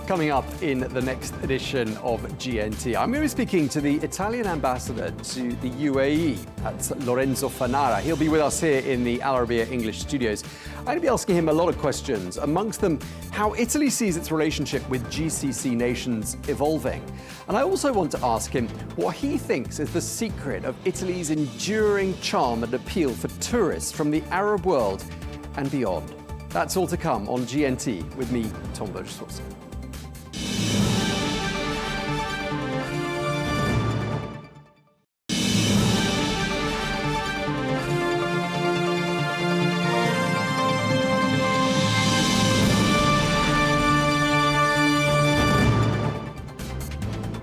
Coming up in the next edition of GNT, I'm going to be speaking to the Italian ambassador to the UAE. That's Lorenzo Fanara. He'll be with us here in the Al Arabiya English studios. I'm going to be asking him a lot of questions, amongst them how Italy sees its relationship with GCC nations evolving. And I also want to ask him what he thinks is the secret of Italy's enduring charm and appeal for tourists from the Arab world and beyond. That's all to come on GNT with me, Tom Burges Watson.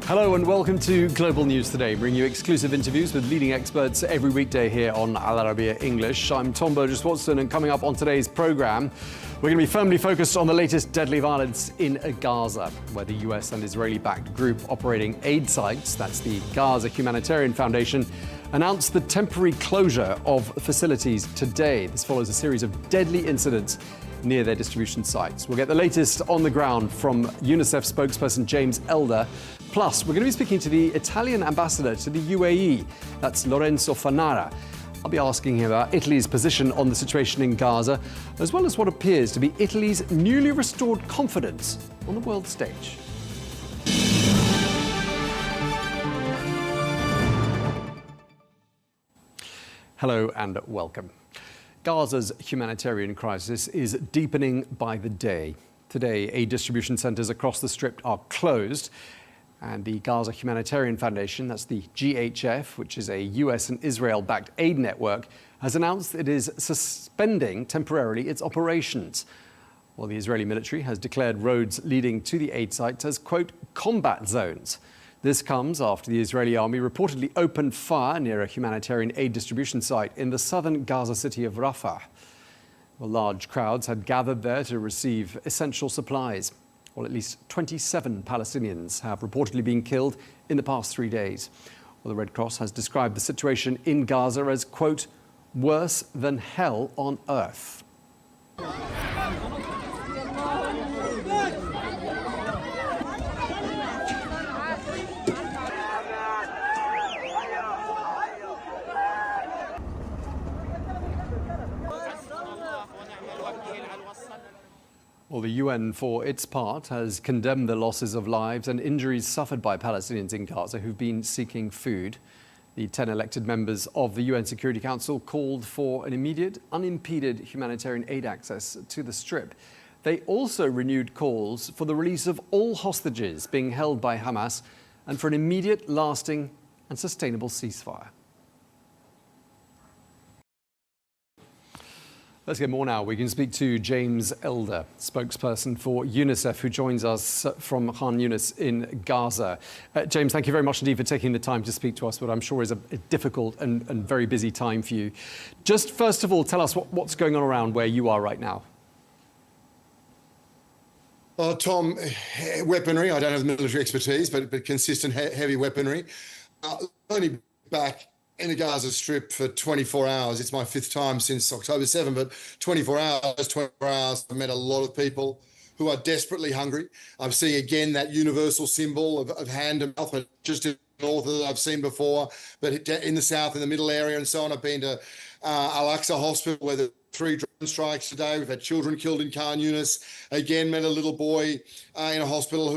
Hello and welcome to Global News Today, bringing you exclusive interviews with leading experts every weekday here on Al Arabiya English. I'm Tom Burges Watson, and coming up on today's programme, we're going to be firmly focused on the latest deadly violence in Gaza, where the US and Israeli-backed group operating aid sites, that's the Gaza Humanitarian Foundation, announced the temporary closure of facilities today. This follows a series of deadly incidents near their distribution sites. We'll get the latest on the ground from UNICEF spokesperson James Elder. Plus, we're going to be speaking to the Italian ambassador to the UAE. That's Lorenzo Fanara. I'll be asking him about Italy's position on the situation in Gaza, as well as what appears to be Italy's newly restored confidence on the world stage. Hello and welcome. Gaza's humanitarian crisis is deepening by the day. Today, aid distribution centres across the Strip are closed, and the Gaza Humanitarian Foundation, that's the GHF, which is a US and Israel-backed aid network, has announced it is suspending temporarily its operations, while the Israeli military has declared roads leading to the aid sites as, quote, combat zones. This comes after the Israeli army reportedly opened fire near a humanitarian aid distribution site in the southern Gaza city of Rafah. Well, large crowds had gathered there to receive essential supplies. Well, at least 27 Palestinians have reportedly been killed in the past 3 days. Well, the Red Cross has described the situation in Gaza as, quote, worse than hell on earth. Well, the UN, for its part, has condemned the losses of lives and injuries suffered by Palestinians in Gaza who've been seeking food. The 10 elected members of the UN Security Council called for an immediate, unimpeded humanitarian aid access to the Strip. They also renewed calls for the release of all hostages being held by Hamas and for an immediate, lasting and sustainable ceasefire. Let's get more now. We can speak to James Elder, spokesperson for UNICEF, who joins us from Khan Yunis in Gaza. James, thank you very much indeed for taking the time to speak to us, what I'm sure is a difficult and very busy time for you. Just first of all, tell us what's going on around where you are right now. Tom, weaponry. I don't have military expertise, but consistent heavy weaponry. Only back in the Gaza Strip for 24 hours. It's my fifth time since October 7, but 24 hours, I've met a lot of people who are desperately hungry. I'm seeing again that universal symbol of hand and mouth, but just in the north that I've seen before, but in the south, in the middle area and so on. I've been to Al-Aqsa Hospital where there were 3 drone strikes today. We've had children killed in Khan Yunis. Again, met a little boy in a hospital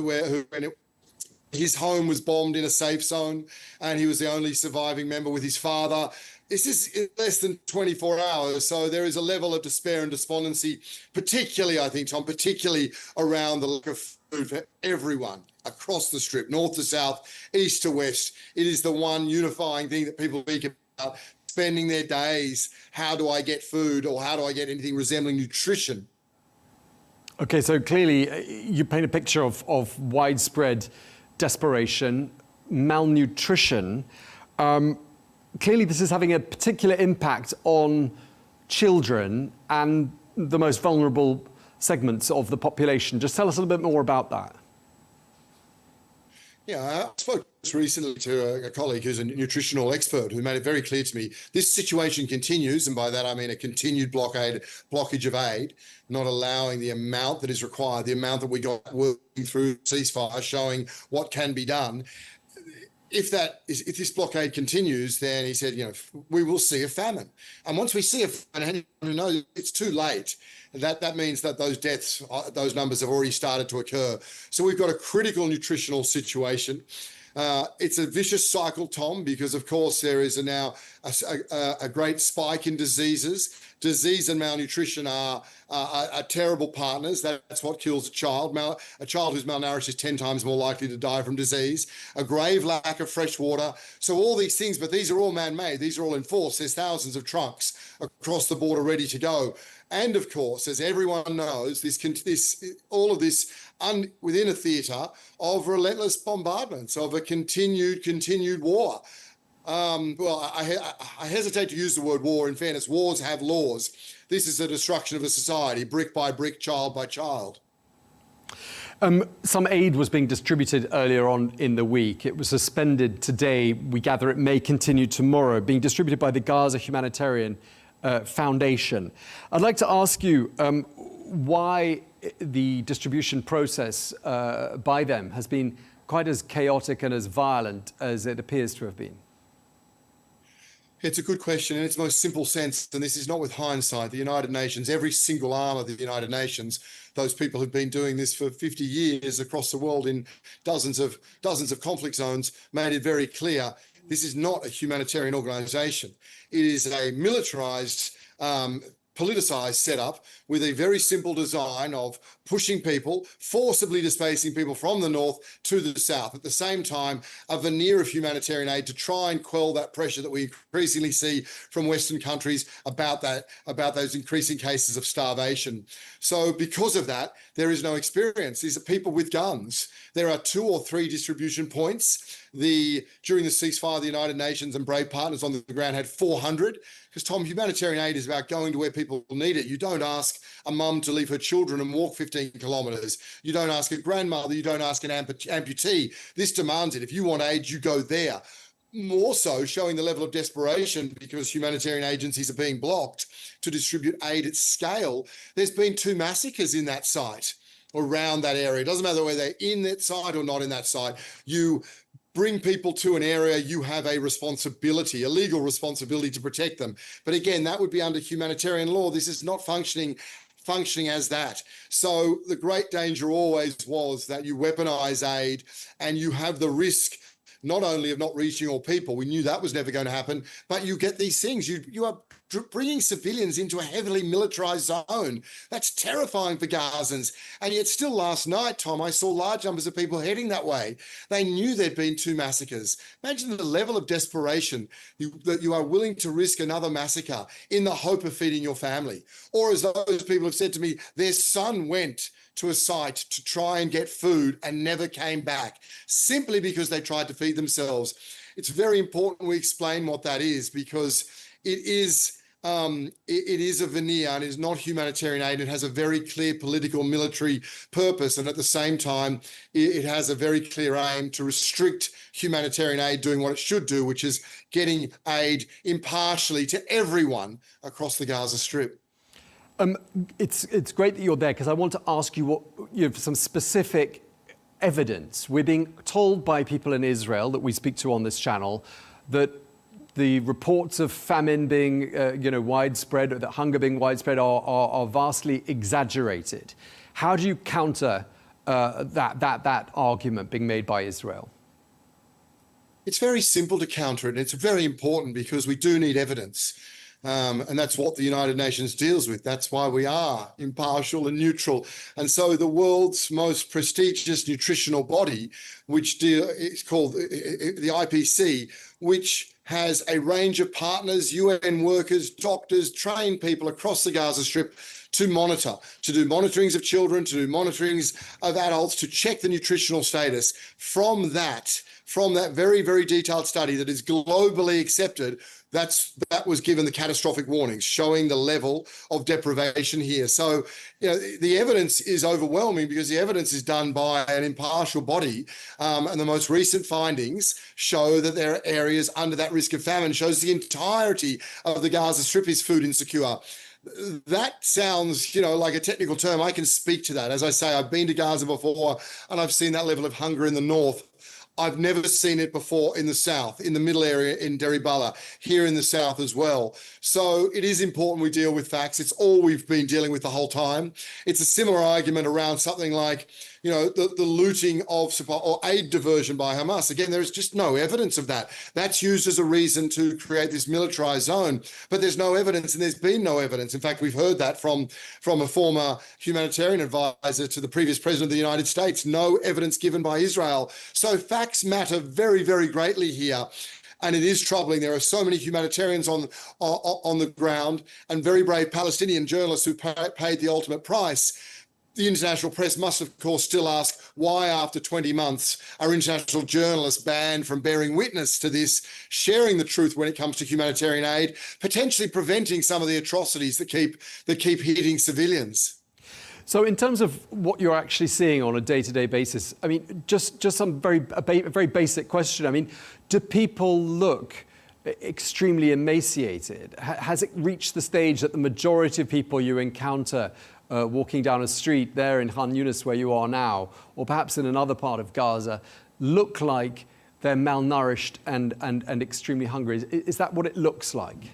his home was bombed in a safe zone, and he was the only surviving member with his father. This is in less than 24 hours, so there is a level of despair and despondency, particularly, I think, Tom, particularly around the lack of food for everyone across the Strip, north to south, east to west. It is the one unifying thing that people speak about, spending their days, how do I get food, or how do I get anything resembling nutrition? Okay, so clearly you paint a picture of widespread desperation, malnutrition. Clearly this is having a particular impact on children and the most vulnerable segments of the population. Just tell us a little bit more about that. Yeah, I spoke recently to a colleague who's a nutritional expert who made it very clear to me this situation continues, and by that I mean a continued blockage of aid, not allowing the amount that is required, the amount that we got working through ceasefire, showing what can be done. If this blockade continues, then he said, we will see a famine. And once we see a famine, and you know it's too late. That means that those deaths, those numbers have already started to occur. So we've got a critical nutritional situation. It's a vicious cycle, Tom, because of course there is now a great spike in diseases. Disease and malnutrition are terrible partners. That's what kills a child. A child who's malnourished is 10 times more likely to die from disease. A grave lack of fresh water. So all these things, but these are all man-made. These are all enforced. There's thousands of trucks across the border ready to go. And of course, as everyone knows, all of this within a theatre of relentless bombardments, of a continued war. Well, I hesitate to use the word war. In fairness, wars have laws. This is the destruction of a society, brick by brick, child by child. Some aid was being distributed earlier on in the week. It was suspended today. We gather it may continue tomorrow, being distributed by the Gaza Humanitarian Foundation. I'd like to ask you why the distribution process by them has been quite as chaotic and as violent as it appears to have been. It's a good question in its most simple sense, and this is not with hindsight. The United Nations, every single arm of the United Nations, those people who've been doing this for 50 years across the world in dozens of conflict zones, made it very clear this is not a humanitarian organization. It is a militarized, politicized setup with a very simple design of pushing people, forcibly displacing people from the north to the south. At the same time, a veneer of humanitarian aid to try and quell that pressure that we increasingly see from Western countries about those increasing cases of starvation. So because of that, there is no experience. These are people with guns. There are 2 or 3 distribution points. During the ceasefire, the United Nations and brave partners on the ground had 400. Because, Tom, humanitarian aid is about going to where people need it. You don't ask a mum to leave her children and walk 15 kilometres. You don't ask a grandmother. You don't ask an amputee. This demands it. If you want aid, you go there. More so showing the level of desperation because humanitarian agencies are being blocked to distribute aid at scale. There's been 2 massacres in that site, around that area. It doesn't matter whether they're in that site or not in that site. You bring people to an area, you have a responsibility, a legal responsibility to protect them. But again, that would be under humanitarian law. This is not functioning as that. So the great danger always was that you weaponize aid and you have the risk not only of not reaching all people, we knew that was never going to happen, but you get these things. You are bringing civilians into a heavily militarized zone. That's terrifying for Gazans. And yet still last night, Tom, I saw large numbers of people heading that way. They knew there'd been 2 massacres. Imagine the level of desperation that you are willing to risk another massacre in the hope of feeding your family. Or as those people have said to me, their son went to a site to try and get food and never came back simply because they tried to feed themselves. It's very important we explain what that is because it is a veneer and is not humanitarian aid. It has a very clear political military purpose. And at the same time, it has a very clear aim to restrict humanitarian aid doing what it should do, which is getting aid impartially to everyone across the Gaza Strip. It's great that you're there because I want to ask you some specific evidence. We're being told by people in Israel that we speak to on this channel that the reports of famine being widespread, that hunger being widespread are vastly exaggerated. How do you counter that argument being made by Israel? It's very simple to counter it. And it's very important because we do need evidence. And that's what the United Nations deals with. That's why we are impartial and neutral. And so the world's most prestigious nutritional body, which is called the IPC, which has a range of partners, UN workers, doctors, trained people across the Gaza Strip to monitor, to do monitorings of children, to do monitorings of adults, to check the nutritional status. From that very, very detailed study that is globally accepted, that was given the catastrophic warnings, showing the level of deprivation here. So, the evidence is overwhelming because the evidence is done by an impartial body, and the most recent findings show that there are areas under that risk of famine. Shows the entirety of the Gaza Strip is food insecure. That sounds, like a technical term. I can speak to that. As I say, I've been to Gaza before, and I've seen that level of hunger in the north. I've never seen it before in the south, in the middle area in Deribala, here in the south as well. So it is important we deal with facts. It's all we've been dealing with the whole time. It's a similar argument around something like, the looting of supply or aid diversion by Hamas. Again, there's just no evidence of that. That's used as a reason to create this militarized zone, but there's no evidence, and there's been no evidence. In fact, we've heard that from a former humanitarian advisor to the previous president of the United States. No evidence given by Israel. So facts matter very, very greatly here. And it is troubling. There are so many humanitarians on the ground and very brave Palestinian journalists who paid the ultimate price. The international press must, of course, still ask why, after 20 months, are international journalists banned from bearing witness to this, sharing the truth when it comes to humanitarian aid, potentially preventing some of the atrocities that keep hitting civilians. So in terms of what you're actually seeing on a day-to-day basis, I mean, just some very basic question. I mean, do people look extremely emaciated? Has it reached the stage that the majority of people you encounter walking down a street there in Khan Yunis, where you are now, or perhaps in another part of Gaza, look like they're malnourished and extremely hungry? Is that what it looks like?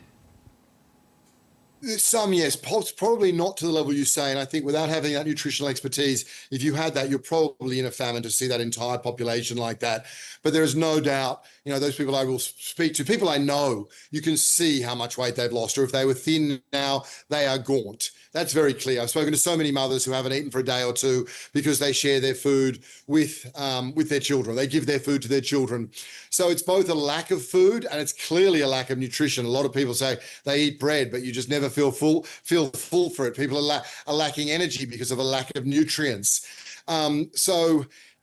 Some, yes, probably not to the level you say. And I think without having that nutritional expertise, if you had that, you're probably in a famine to see that entire population like that. But there is no doubt, those people I will speak to, people I know, you can see how much weight they've lost, or if they were thin now, they are gaunt. That's very clear. I've spoken to so many mothers who haven't eaten for a day or two because they share their food with their children. They give their food to their children. So it's both a lack of food and it's clearly a lack of nutrition. A lot of people say they eat bread, but you just never feel full for it. People are lacking energy because of a lack of nutrients.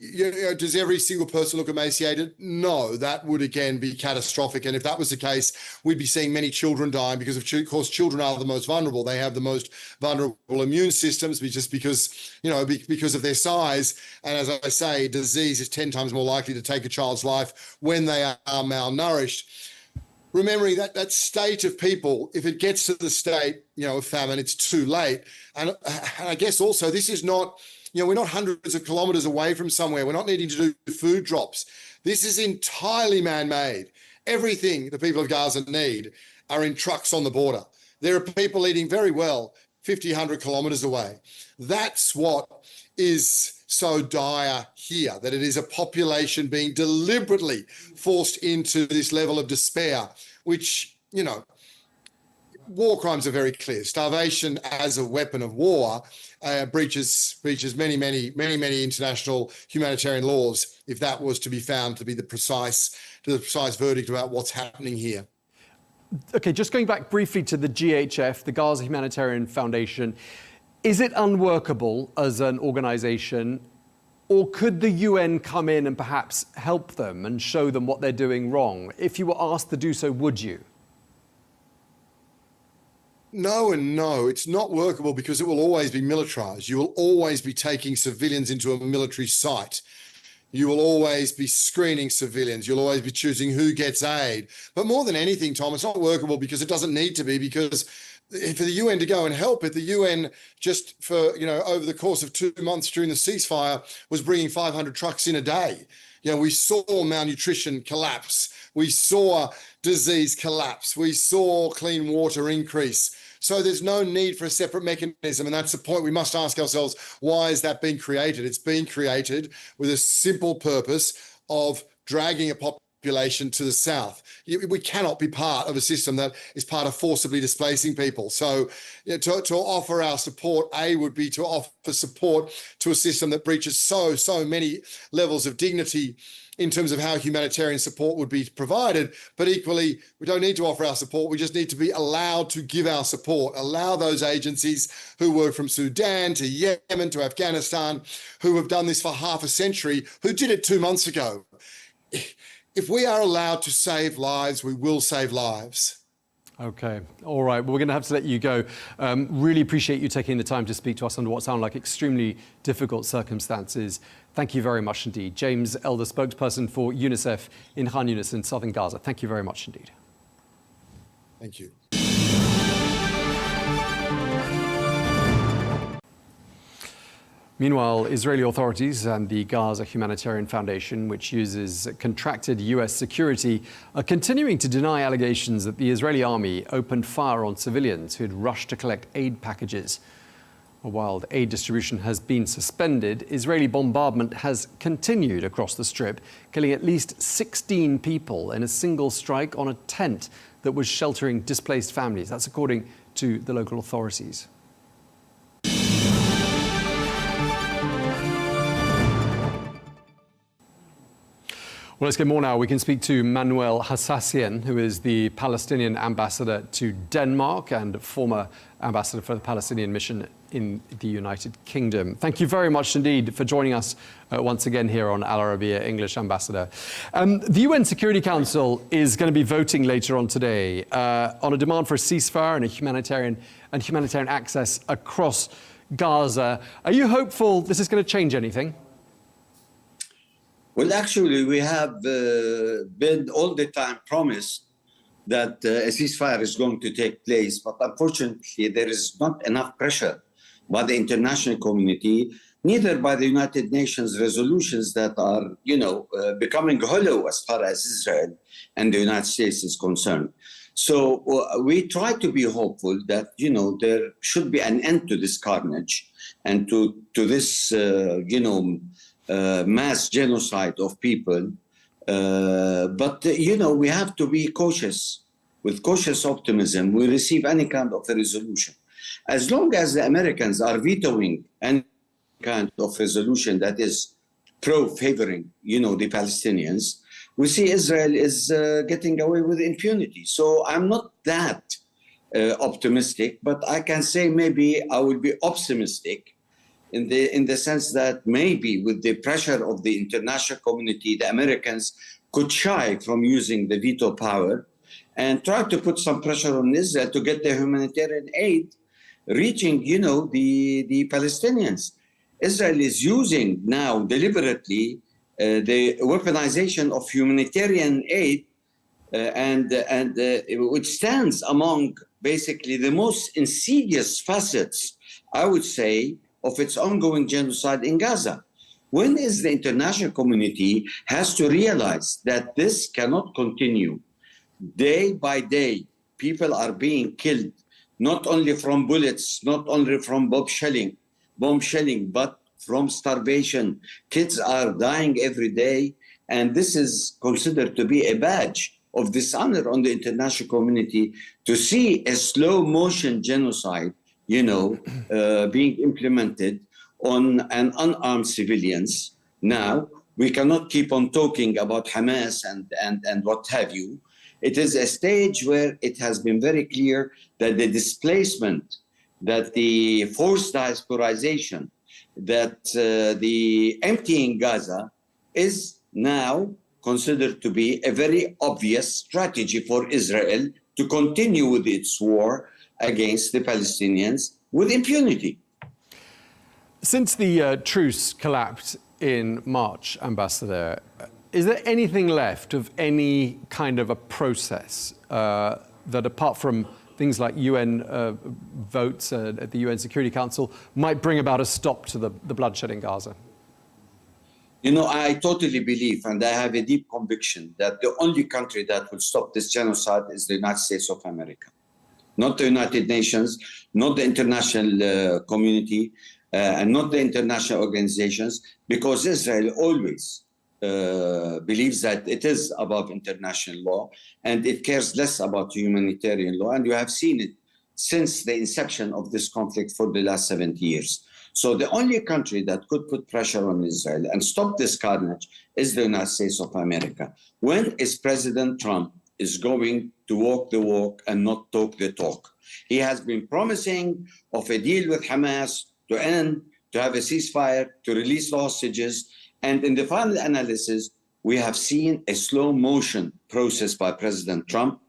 Does every single person look emaciated? No, that would again be catastrophic. And if that was the case, we'd be seeing many children dying because, of course, children are the most vulnerable. They have the most vulnerable immune systems just because of their size. And as I say, disease is 10 times more likely to take a child's life when they are malnourished. Remembering that state of people, if it gets to the state, of famine, it's too late. And I guess also this is not, we're not hundreds of kilometers away from somewhere. We're not needing to do food drops. This is entirely man-made. Everything the people of Gaza need are in trucks on the border. There are people eating very well 50, 100 kilometers away. That's what is so dire here, that it is a population being deliberately forced into this level of despair, which, war crimes are very clear. Starvation as a weapon of war breaches many international humanitarian laws, if that was to be found to be the precise verdict about what's happening here. Okay, just going back briefly to the GHF, the Gaza Humanitarian Foundation, is it unworkable as an organization, or could the UN come in and perhaps help them and show them what they're doing wrong? If you were asked to do so, would you? No and no, it's not workable because it will always be militarized. You will always be taking civilians into a military site. You will always be screening civilians. You'll always be choosing who gets aid. But more than anything, Tom, it's not workable because it doesn't need to be, because for the UN to go and help it, the UN just for, over the course of 2 months during the ceasefire was bringing 500 trucks in a day. We saw malnutrition collapse. We saw disease collapse. We saw clean water increase. So there's no need for a separate mechanism. And that's the point we must ask ourselves, why is that being created? It's being created with a simple purpose of dragging a population to the south. We cannot be part of a system that is part of forcibly displacing people. So to offer our support, would be to offer support to a system that breaches so many levels of dignity in terms of how humanitarian support would be provided. But equally, we don't need to offer our support. We just need to be allowed to give our support, allow those agencies who were from Sudan to Yemen to Afghanistan, who have done this for half a century, who did it 2 months ago. If we are allowed to save lives, we will save lives. Okay. All right. Well, we're going to have to let you go. Really appreciate you taking the time to speak to us under what sound like extremely difficult circumstances. Thank you very much indeed. James Elder, spokesperson for UNICEF in Khan Yunis in southern Gaza. Thank you very much indeed. Thank you. Meanwhile, Israeli authorities and the Gaza Humanitarian Foundation, which uses contracted US security, are continuing to deny allegations that the Israeli army opened fire on civilians who had rushed to collect aid packages. While aid distribution has been suspended, Israeli bombardment has continued across the Strip, killing at least 16 people in a single strike on a tent that was sheltering displaced families. That's according to the local authorities. Well, let's get more now. We can speak to Manuel Hassassian, who is the Palestinian ambassador to Denmark and former ambassador for the Palestinian mission in the United Kingdom. Thank you very much indeed for joining us once again here on Al Arabiya English Ambassador. The UN Security Council is going to be voting later on today on a demand for a ceasefire and humanitarian access across Gaza. Are you hopeful this is going to change anything? Well, actually, we have been all the time promised that a ceasefire is going to take place, but unfortunately, there is not enough pressure by the international community, neither by the United Nations resolutions that are, becoming hollow as far as Israel and the United States is concerned. So we try to be hopeful that, there should be an end to this carnage and to this, mass genocide of people. But we have to be cautious. With cautious optimism, we receive any kind of a resolution. As long as the Americans are vetoing any kind of resolution that is favoring, the Palestinians, we see Israel is getting away with impunity. So I'm not that optimistic, but I can say maybe I will be optimistic in the sense that maybe with the pressure of the international community, the Americans could shy from using the veto power and try to put some pressure on Israel to get the humanitarian aid reaching, the Palestinians. Israel is using now deliberately the weaponization of humanitarian aid which stands among basically the most insidious facets, I would say, of its ongoing genocide in Gaza. When is the international community has to realize that this cannot continue? Day by day, people are being killed, not only from bullets, not only from bomb shelling, but from starvation. Kids are dying every day, and this is considered to be a badge of dishonor on the international community to see a slow motion genocide being implemented on an unarmed civilians. Now, we cannot keep on talking about Hamas and what have you. It is a stage where it has been very clear that the displacement, that the forced diasporization, that the emptying Gaza is now considered to be a very obvious strategy for Israel to continue with its war against the Palestinians with impunity. Since the truce collapsed in March, Ambassador, is there anything left of any kind of a process that, apart from things like UN votes at the UN Security Council, might bring about a stop to the bloodshed in Gaza? I totally believe, and I have a deep conviction, that the only country that will stop this genocide is the United States of America. Not the United Nations, not the international community, and not the international organizations, because Israel always believes that it is above international law and it cares less about humanitarian law. And you have seen it since the inception of this conflict for the last 70 years. So the only country that could put pressure on Israel and stop this carnage is the United States of America. When is President Trump is going to walk the walk and not talk the talk? He has been promising of a deal with Hamas to end, to have a ceasefire, to release the hostages. And in the final analysis, we have seen a slow motion process by President Trump.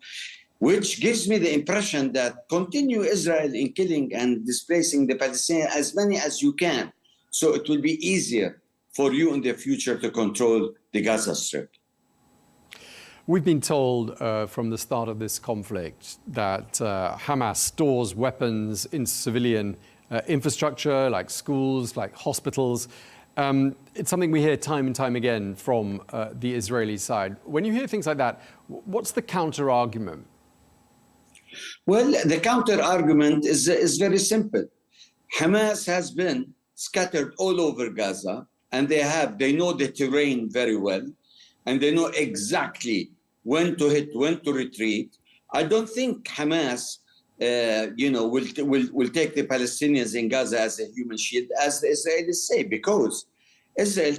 which gives me the impression that continue Israel in killing and displacing the Palestinians as many as you can. So it will be easier for you in the future to control the Gaza Strip. We've been told from the start of this conflict that Hamas stores weapons in civilian infrastructure, like schools, like hospitals. It's something we hear time and time again from the Israeli side. When you hear things like that, what's the counter-argument? Well, the counter-argument is very simple. Hamas has been scattered all over Gaza, and they know the terrain very well, and they know exactly when to hit, when to retreat. I don't think Hamas, will take the Palestinians in Gaza as a human shield, as the Israelis say, because Israel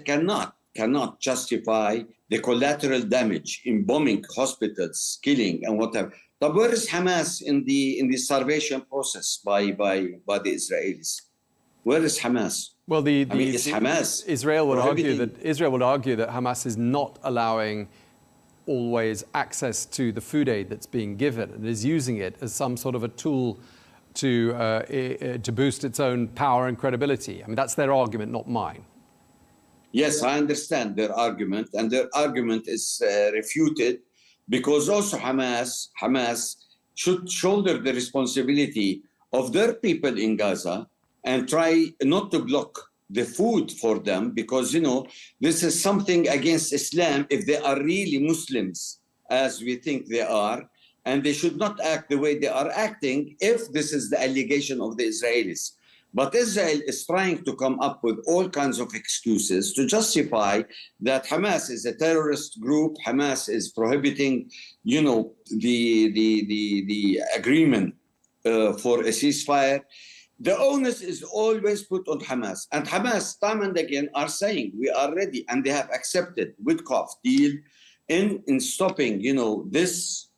cannot justify the collateral damage in bombing hospitals, killing, and whatever. But where is Hamas in the starvation process by the Israelis? Where is Hamas? Well, is Hamas Israel would argue that Hamas is not allowing always access to the food aid that's being given, and is using it as some sort of a tool to boost its own power and credibility. I mean, that's their argument, not mine. Yes, I understand their argument, and their argument is refuted because also Hamas should shoulder the responsibility of their people in Gaza and try not to block the food for them, because, this is something against Islam if they are really Muslims, as we think they are, and they should not act the way they are acting if this is the allegation of the Israelis. But Israel is trying to come up with all kinds of excuses to justify that Hamas is a terrorist group. Hamas is prohibiting, the agreement for a ceasefire. The onus is always put on Hamas. And Hamas, time and again, are saying, we are ready. And they have accepted Witkoff deal in stopping, this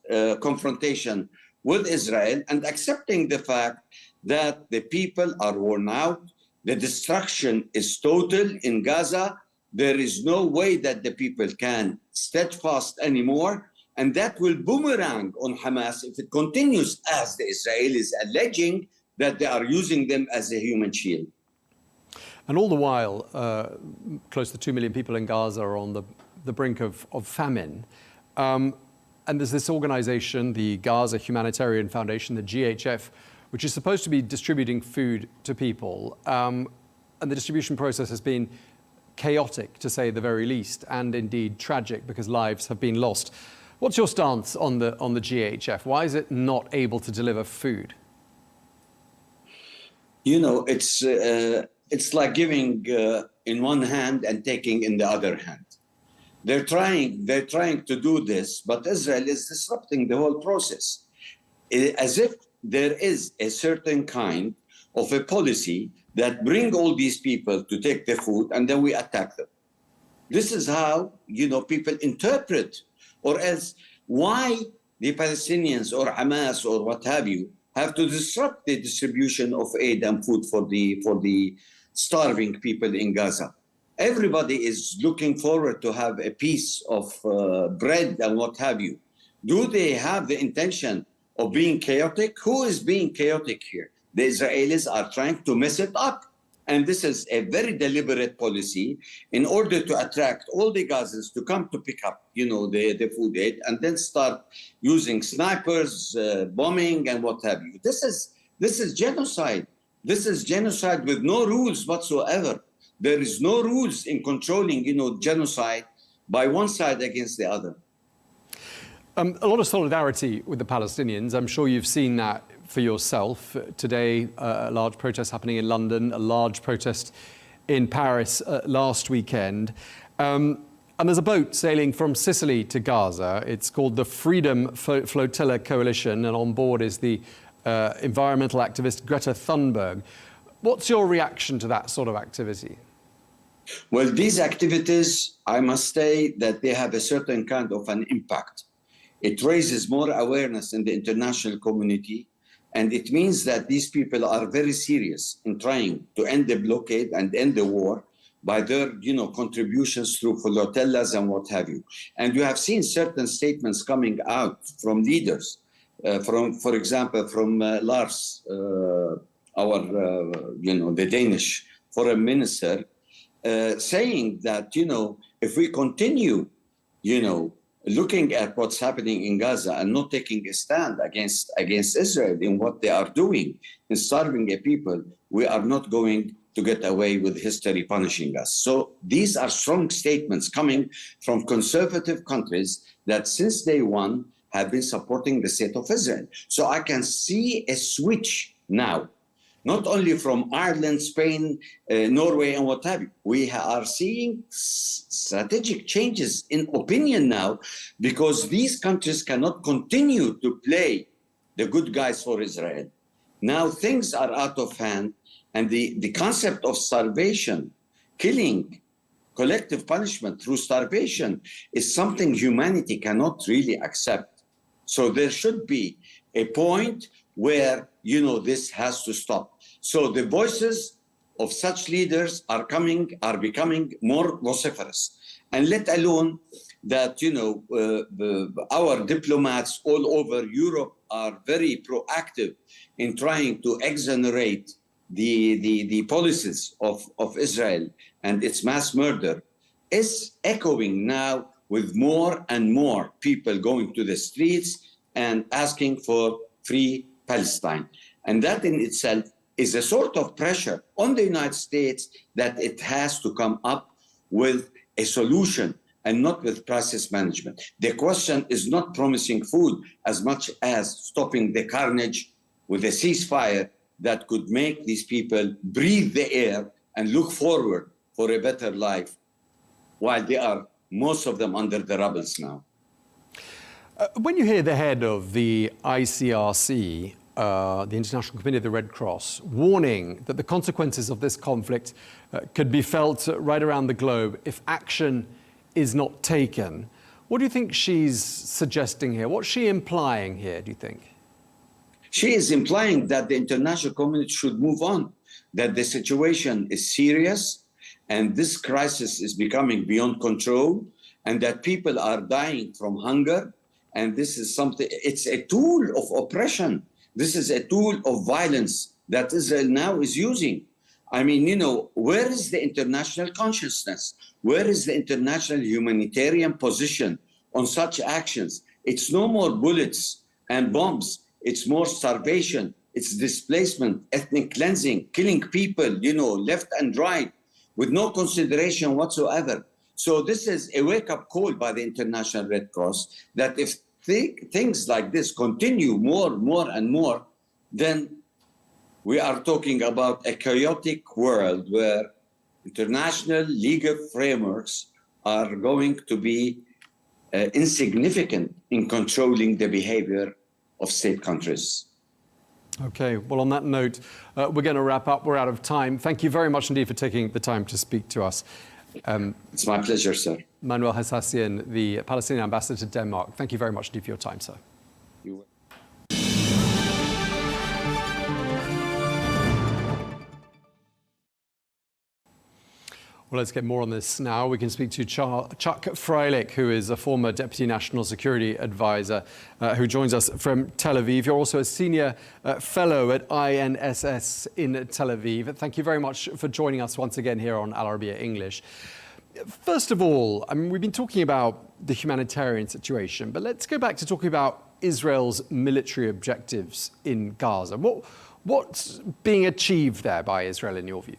confrontation with Israel, and accepting the fact that the people are worn out. The destruction is total in Gaza. There is no way that the people can steadfast anymore. And that will boomerang on Hamas if it continues, as the Israelis alleging, that they are using them as a human shield. And all the while, close to 2 million people in Gaza are on the brink of famine. And there's this organization, the Gaza Humanitarian Foundation, the GHF, which is supposed to be distributing food to people. And the distribution process has been chaotic, to say the very least, and indeed tragic, because lives have been lost. What's your stance on the GHF? Why is it not able to deliver food? It's like giving in one hand and taking in the other hand. They're trying to do this, but Israel is disrupting the whole process, as if there is a certain kind of a policy that bring all these people to take the food and then we attack them. This is how, people interpret, or else why the Palestinians or Hamas or what have you have to disrupt the distribution of aid and food for the starving people in Gaza. Everybody is looking forward to have a piece of bread and what have you. Do they have the intention of being chaotic? Who is being chaotic here? The Israelis are trying to mess it up. And this is a very deliberate policy in order to attract all the Gazans to come to pick up, the food aid, and then start using snipers, bombing, and what have you. This is genocide. This is genocide with no rules whatsoever. There is no rules in controlling, genocide by one side against the other. A lot of solidarity with the Palestinians. I'm sure you've seen that for yourself. Today, a large protest happening in London, a large protest in Paris last weekend. And there's a boat sailing from Sicily to Gaza. It's called the Freedom Flotilla Coalition, and on board is the environmental activist Greta Thunberg. What's your reaction to that sort of activity? Well, these activities, I must say that they have a certain kind of an impact. It raises more awareness in the international community, and it means that these people are very serious in trying to end the blockade and end the war by their, contributions through flotillas and what have you. And you have seen certain statements coming out from leaders for example, from Lars, our, the Danish foreign minister, saying that, if we continue, looking at what's happening in Gaza and not taking a stand against Israel in what they are doing in starving a people, we are not going to get away with history punishing us. So these are strong statements coming from conservative countries that since day one have been supporting the state of Israel. So I can see a switch now, not only from Ireland, Spain, Norway, and what have you. We are seeing strategic changes in opinion now, because these countries cannot continue to play the good guys for Israel. Now things are out of hand, and the concept of starvation, killing, collective punishment through starvation is something humanity cannot really accept. So there should be a point where, this has to stop. So the voices of such leaders are becoming more vociferous. And let alone that, our diplomats all over Europe are very proactive in trying to exonerate the policies of Israel and its mass murder, is echoing now with more and more people going to the streets and asking for free Palestine. And that in itself is a sort of pressure on the United States that it has to come up with a solution and not with crisis management. The question is not promising food as much as stopping the carnage with a ceasefire that could make these people breathe the air and look forward for a better life, while they are, most of them, under the rubbles now. When you hear the head of the ICRC, the International Committee of the Red Cross, warning that the consequences of this conflict could be felt right around the globe if action is not taken, what do you think she's suggesting here? What's she implying here, do you think? She is implying that the international community should move on, that the situation is serious and this crisis is becoming beyond control, and that people are dying from hunger. And this is something, it's a tool of oppression. This is a tool of violence that Israel now is using. I mean, where is the international consciousness? Where is the international humanitarian position on such actions? It's no more bullets and bombs. It's more starvation. It's displacement, ethnic cleansing, killing people, left and right, with no consideration whatsoever. So this is a wake-up call by the International Red Cross that if things like this continue more and more, then we are talking about a chaotic world where international legal frameworks are going to be insignificant in controlling the behavior of state countries. Okay, well, on that note, we're going to wrap up. We're out of time. Thank you very much indeed for taking the time to speak to us. It's my pleasure, sir. Manuel Hassassian, the Palestinian ambassador to Denmark. Thank you very much indeed for your time, sir. Well, let's get more on this now. We can speak to Chuck Freilich, who is a former Deputy National Security Advisor, who joins us from Tel Aviv. You're also a Senior Fellow at INSS in Tel Aviv. Thank you very much for joining us once again here on Al Arabiya English. First of all, we've been talking about the humanitarian situation, but let's go back to talking about Israel's military objectives in Gaza. What's being achieved there by Israel, in your view?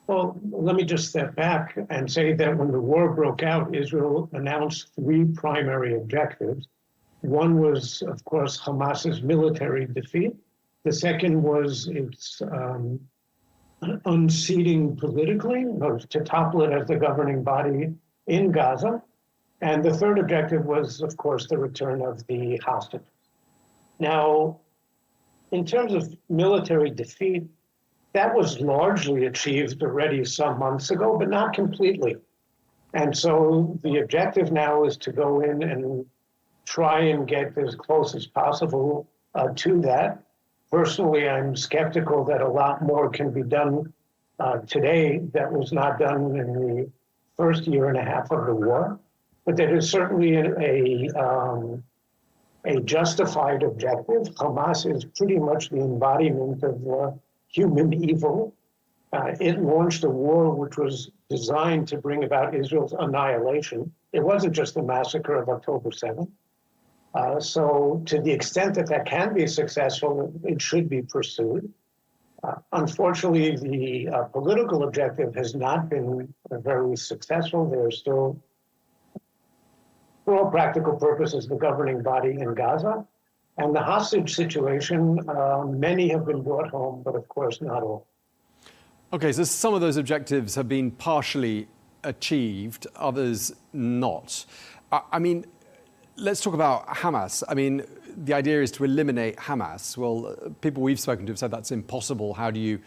Well, let me just step back and say that when the war broke out, Israel announced three primary objectives. One was, of course, Hamas's military defeat. The second was its unseating politically, to topple it as the governing body in Gaza. And the third objective was, of course, the return of the hostages. Now, in terms of military defeat, that was largely achieved already some months ago, but not completely. And so the objective now is to go in and try and get as close as possible to that. Personally, I'm skeptical that a lot more can be done today that was not done in the first year and a half of the war. But there is certainly a justified objective. Hamas is pretty much the embodiment of human evil. It launched a war which was designed to bring about Israel's annihilation. It wasn't just the massacre of October 7th. So to the extent that that can be successful, it should be pursued. Unfortunately, the political objective has not been very successful. There's still, for all practical purposes, the governing body in Gaza. And the hostage situation, many have been brought home, but of course not all. Okay, so some of those objectives have been partially achieved, others not. I mean, let's talk about Hamas. I mean, the idea is to eliminate Hamas. Well, people we've spoken to have said that's impossible. How do you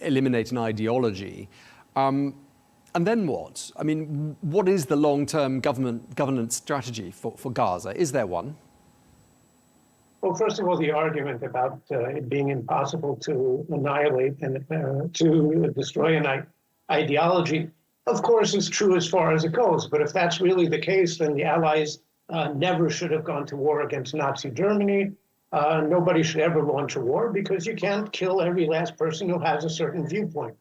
eliminate an ideology? And then what? I mean, what is the long-term governance strategy for Gaza? Is there one? Well, first of all, the argument about it being impossible to annihilate and to destroy an ideology, of course, is true as far as it goes. But if that's really the case, then the Allies never should have gone to war against Nazi Germany. Nobody should ever launch a war because you can't kill every last person who has a certain viewpoint.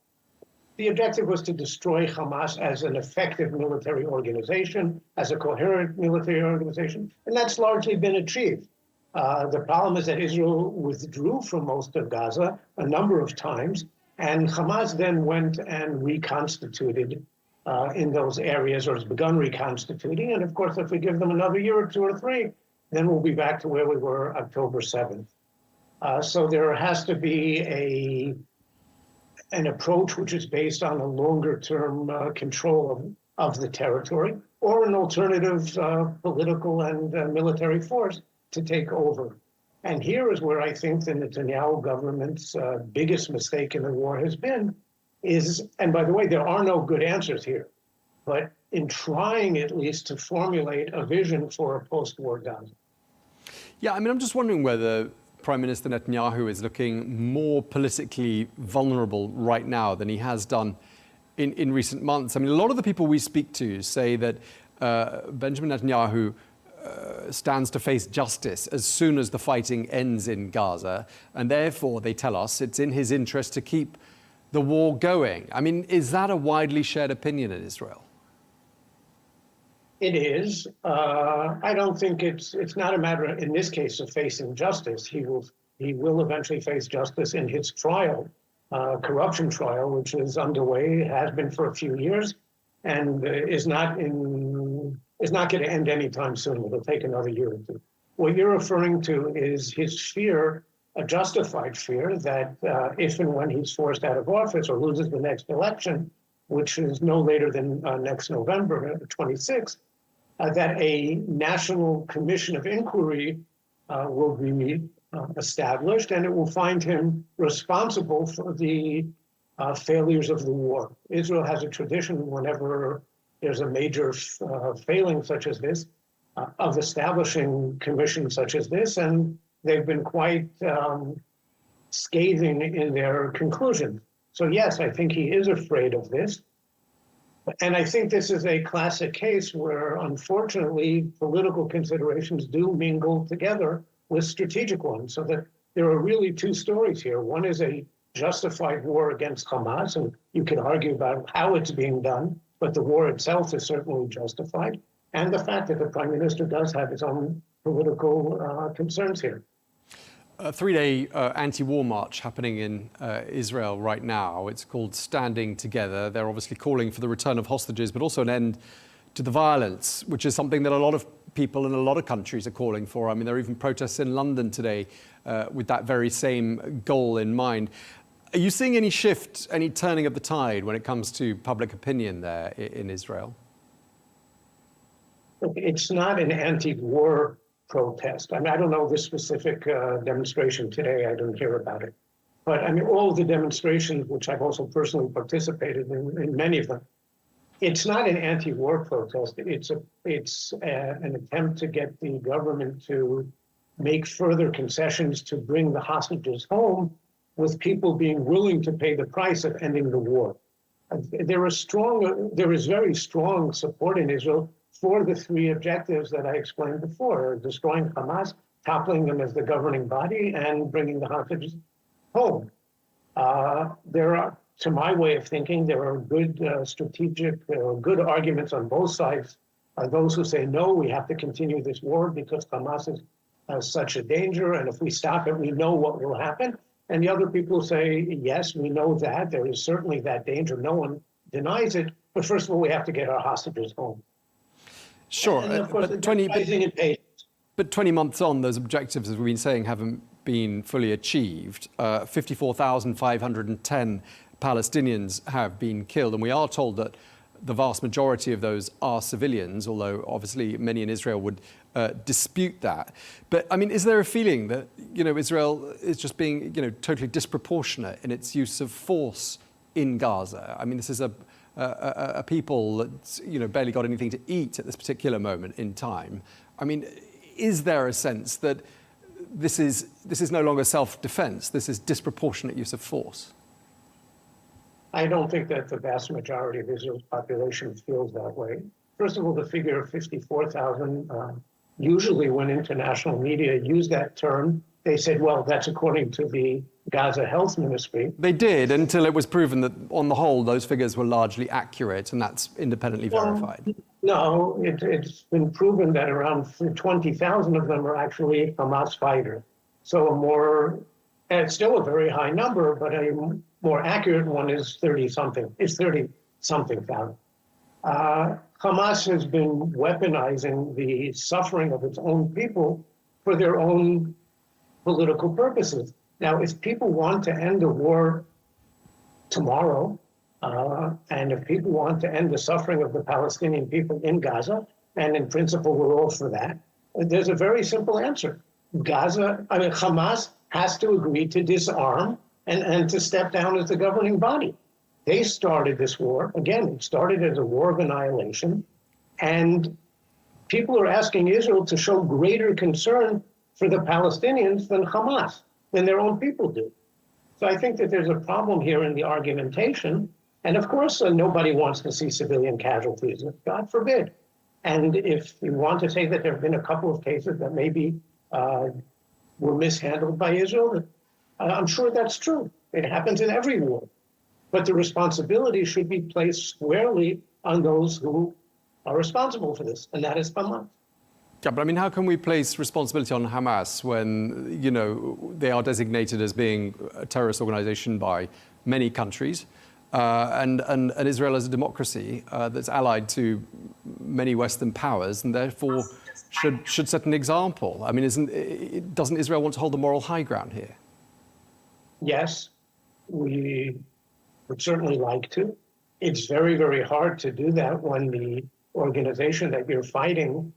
The objective was to destroy Hamas as an effective military organization, as a coherent military organization, and that's largely been achieved. The problem is that Israel withdrew from most of Gaza a number of times, and Hamas then went and reconstituted in those areas, or has begun reconstituting. And of course, if we give them another year or two or three, then we'll be back to where we were October 7th. So there has to be an approach which is based on a longer-term control of the territory, or an alternative political and military force to take over. And here is where I think the Netanyahu government's biggest mistake in the war has been, and by the way, there are no good answers here, but in trying at least to formulate a vision for a post-war Gaza. Yeah, I mean, I'm just wondering whether Prime Minister Netanyahu is looking more politically vulnerable right now than he has done in recent months. I mean, a lot of the people we speak to say that Benjamin Netanyahu stands to face justice as soon as the fighting ends in Gaza, and therefore, they tell us, it's in his interest to keep the war going. I mean, is that a widely shared opinion in Israel? It is. I don't think it's not a matter, in this case, of facing justice. He will eventually face justice in his trial, corruption trial, which is underway, has been for a few years, and is not going to end anytime soon. It'll take another year or two. What you're referring to is his fear, a justified fear, that if and when he's forced out of office or loses the next election, which is no later than next November 26th, that a national commission of inquiry will be established, and it will find him responsible for the failures of the war. Israel has a tradition whenever there's a major failing such as this, of establishing commissions such as this, and they've been quite scathing in their conclusions. So yes, I think he is afraid of this. And I think this is a classic case where, unfortunately, political considerations do mingle together with strategic ones, so that there are really two stories here. One is a justified war against Hamas, and you can argue about how it's being done, but the war itself is certainly justified, and the fact that the prime minister does have his own political concerns here. A three-day anti-war march happening in Israel right now. It's called Standing Together. They're obviously calling for the return of hostages, but also an end to the violence, which is something that a lot of people in a lot of countries are calling for. I mean, there are even protests in London today with that very same goal in mind. Are you seeing any shift, any turning of the tide when it comes to public opinion there in Israel? It's not an anti-war protest. I mean, I don't know the specific demonstration today. I didn't hear about it. But I mean, all of the demonstrations, which I've also personally participated in many of them, it's not an anti-war protest. It's an attempt to get the government to make further concessions to bring the hostages home, with people being willing to pay the price of ending the war. There is very strong support in Israel for the three objectives that I explained before: destroying Hamas, toppling them as the governing body and bringing the hostages home. There are, to my way of thinking, there are good good arguments on both sides. Those who say, no, we have to continue this war because Hamas is such a danger, and if we stop it, we know what will happen. And the other people say, yes, we know that. There is certainly that danger. No one denies it. But first of all, we have to get our hostages home. Sure, and of course, but 20 months on, those objectives, as we've been saying, haven't been fully achieved. 54,510 Palestinians have been killed, and we are told that the vast majority of those are civilians, although obviously many in Israel would dispute that. But I mean, is there a feeling that, Israel is just being, totally disproportionate in its use of force in Gaza? I mean, this is a people that's, barely got anything to eat at this particular moment in time. I mean, is there a sense that this is no longer self-defense, this is disproportionate use of force? I don't think that the vast majority of Israel's population feels that way. First of all, the figure of 54,000, usually when international media use that term, they said, well, that's according to the Gaza Health Ministry. They did, until it was proven that, on the whole, those figures were largely accurate, and that's independently verified. No, it's been proven that around 20,000 of them are actually Hamas fighters. So it's still a very high number, but a more accurate one is 30-something thousand. Hamas has been weaponizing the suffering of its own people for their own political purposes. Now, if people want to end the war tomorrow, and if people want to end the suffering of the Palestinian people in Gaza, and in principle we're all for that, there's a very simple answer. Hamas has to agree to disarm and to step down as the governing body. They started this war. Again, it started as a war of annihilation. And people are asking Israel to show greater concern for the Palestinians than Hamas, than their own people do. So I think that there's a problem here in the argumentation. And of course, nobody wants to see civilian casualties, God forbid. And if you want to say that there have been a couple of cases that maybe were mishandled by Israel, I'm sure that's true. It happens in every war. But the responsibility should be placed squarely on those who are responsible for this, and that is Hamas. Yeah, but I mean, how can we place responsibility on Hamas when, they are designated as being a terrorist organization by many countries, and Israel is a democracy that's allied to many Western powers, and therefore should set an example? I mean, doesn't Israel want to hold the moral high ground here? Yes, we would certainly like to. It's very, very hard to do that when the organization that you're fighting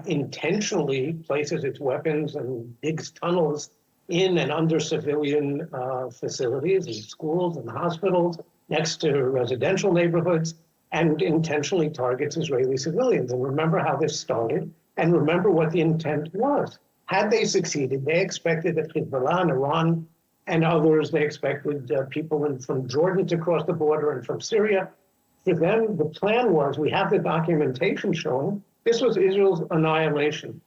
intentionally places its weapons and digs tunnels in and under civilian facilities and schools and hospitals next to residential neighborhoods and intentionally targets Israeli civilians. And remember how this started, and remember what the intent was. Had they succeeded, they expected that Hezbollah and Iran and others, they expected people from Jordan to cross the border and from Syria. For them, the plan was, we have the documentation showing, this was Israel's annihilation.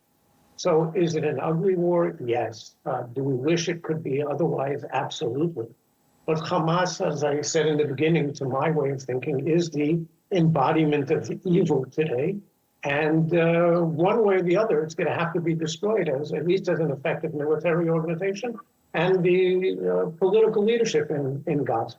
So is it an ugly war? Yes. Do we wish it could be otherwise? Absolutely. But Hamas, as I said in the beginning, to my way of thinking, is the embodiment of evil today. And one way or the other, it's going to have to be destroyed, at least as an effective military organization and the political leadership in Gaza.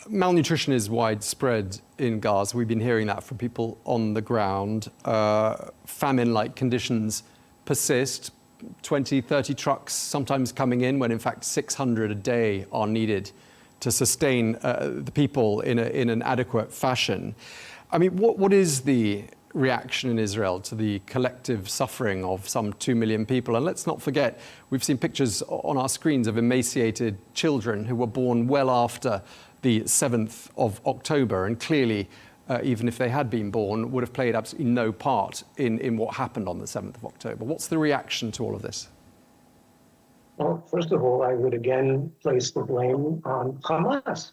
Malnutrition is widespread in Gaza. We've been hearing that from people on the ground. Famine-like conditions persist. 20, 30 trucks sometimes coming in when in fact 600 a day are needed to sustain the people in an adequate fashion. I mean, what is the reaction in Israel to the collective suffering of some 2 million people? And let's not forget, we've seen pictures on our screens of emaciated children who were born well after the 7th of October, and clearly, even if they had been born, would have played absolutely no part in what happened on the 7th of October. What's the reaction to all of this? Well, first of all, I would again place the blame on Hamas.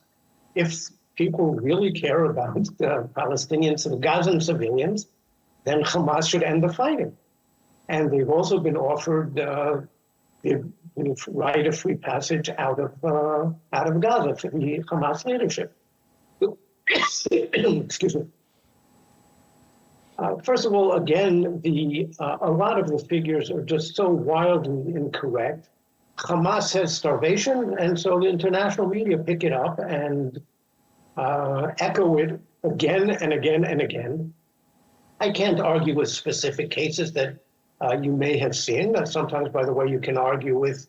If people really care about the Palestinians and Gazan civilians, then Hamas should end the fighting. And they've also been offered the right of free passage out of Gaza for the Hamas leadership. Excuse me. First of all, again, a lot of the figures are just so wildly incorrect. Hamas says starvation, and so the international media pick it up and echo it again and again and again. I can't argue with specific cases that you may have seen. Sometimes, by the way, you can argue with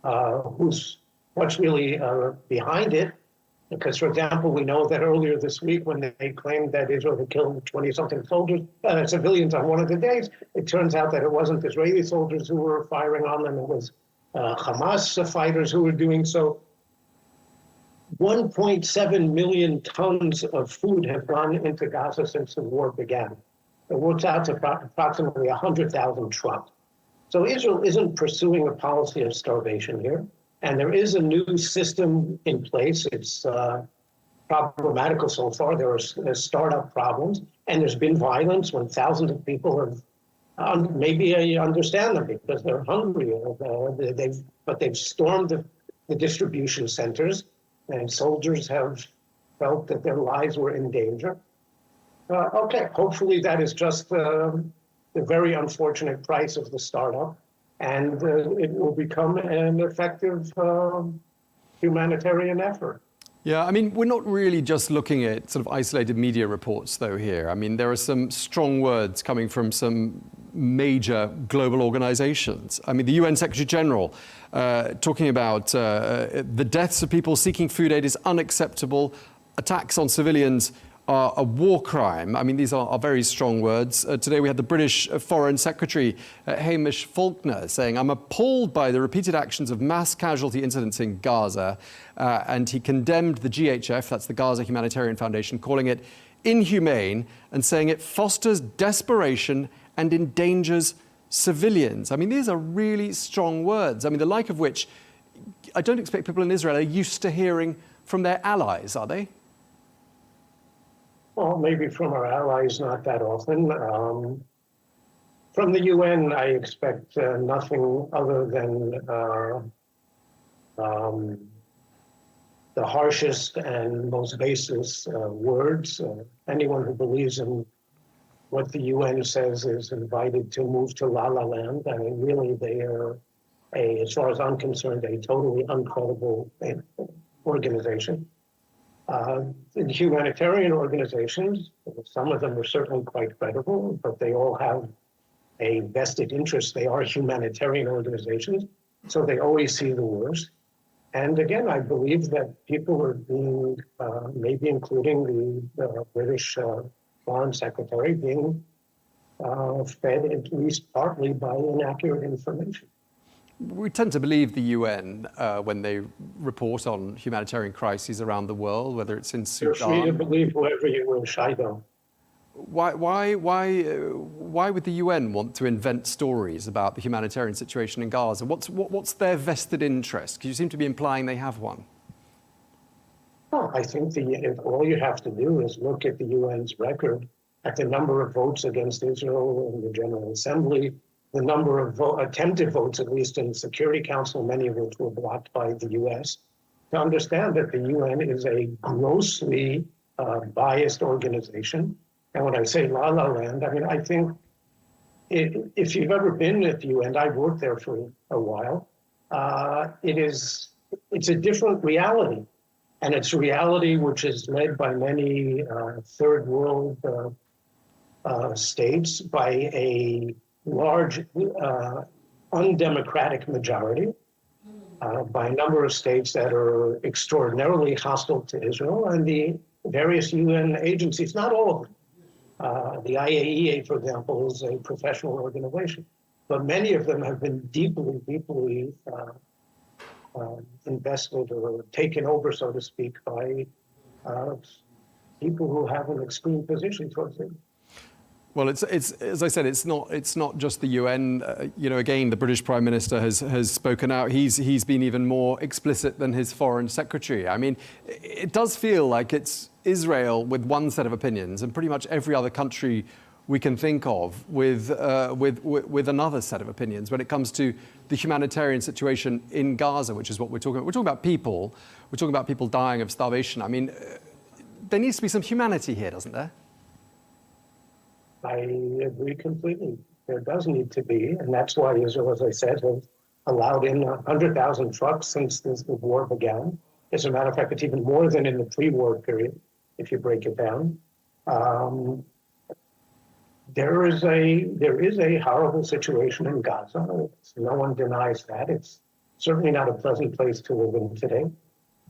what's really behind it. Because, for example, we know that earlier this week when they claimed that Israel had killed 20-something soldiers, civilians on one of the days, it turns out that it wasn't Israeli soldiers who were firing on them, it was Hamas fighters who were doing so. 1.7 million tons of food have gone into Gaza since the war began. It works out to approximately 100,000 trucks. So Israel isn't pursuing a policy of starvation here. And there is a new system in place. It's problematical so far. There's startup problems, and there's been violence when thousands of people have, maybe I understand them because they're hungry, but they've stormed the distribution centers, and soldiers have felt that their lives were in danger. Okay, hopefully that is just the very unfortunate price of the startup. And it will become an effective humanitarian effort. Yeah, I mean, we're not really just looking at sort of isolated media reports, though, here. I mean, there are some strong words coming from some major global organizations. I mean, the UN Secretary General talking about the deaths of people seeking food aid is unacceptable. Attacks on civilians are a war crime. I mean, these are very strong words. Today we had the British Foreign Secretary, Hamish Faulkner, saying, "I'm appalled by the repeated actions of mass casualty incidents in Gaza." And he condemned the GHF, that's the Gaza Humanitarian Foundation, calling it inhumane and saying it fosters desperation and endangers civilians. I mean, these are really strong words. I mean, the like of which I don't expect people in Israel are used to hearing from their allies, are they? Well, maybe from our allies, not that often. From the UN, I expect nothing other than the harshest and most baseless words. Anyone who believes in what the UN says is invited to move to La La Land. I mean, really, they are, as far as I'm concerned, a totally uncredible organization. The humanitarian organizations, some of them are certainly quite credible, but they all have a vested interest. They are humanitarian organizations, so they always see the worst. And again, I believe that people are being, maybe including the British Foreign Secretary, being fed at least partly by inaccurate information. We tend to believe the UN when they report on humanitarian crises around the world, whether it's in Sudan. You're free to believe whoever you wish, I don't. Why would the UN want to invent stories about the humanitarian situation in Gaza? What's their vested interest? Because you seem to be implying they have one. Well, I think all you have to do is look at the UN's record, at the number of votes against Israel in the General Assembly, the number of attempted votes, at least in the Security Council, many of which were blocked by the US, to understand that the UN is a grossly biased organization. And when I say La La Land, I mean, I think if you've ever been at the UN, I've worked there for a while, it's a different reality. And it's a reality which is led by many third world states by a large undemocratic majority, by a number of states that are extraordinarily hostile to Israel, and the various UN agencies, not all of them. The IAEA, for example, is a professional organization, but many of them have been deeply, deeply invested or taken over, so to speak, by people who have an extreme position towards it. Well, it's as I said, it's not just the UN. Again, the British Prime Minister has spoken out. He's been even more explicit than his Foreign Secretary. I mean, it does feel like it's Israel with one set of opinions and pretty much every other country we can think of with another set of opinions when it comes to the humanitarian situation in Gaza, which is what we're talking about. We're talking about people. We're talking about people dying of starvation. I mean, there needs to be some humanity here, doesn't there? I agree completely. There does need to be, and that's why Israel, as I said, has allowed in 100,000 trucks since the war began. As a matter of fact, it's even more than in the pre-war period, if you break it down. There is a horrible situation in Gaza. No one denies that. It's certainly not a pleasant place to live in today,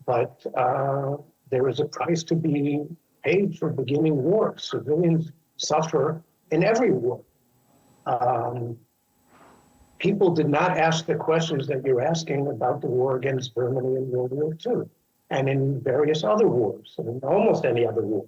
but there is a price to be paid for beginning war. Civilians suffer in every war. People did not ask the questions that you're asking about the war against Germany in World War II and in various other wars, and in almost any other war.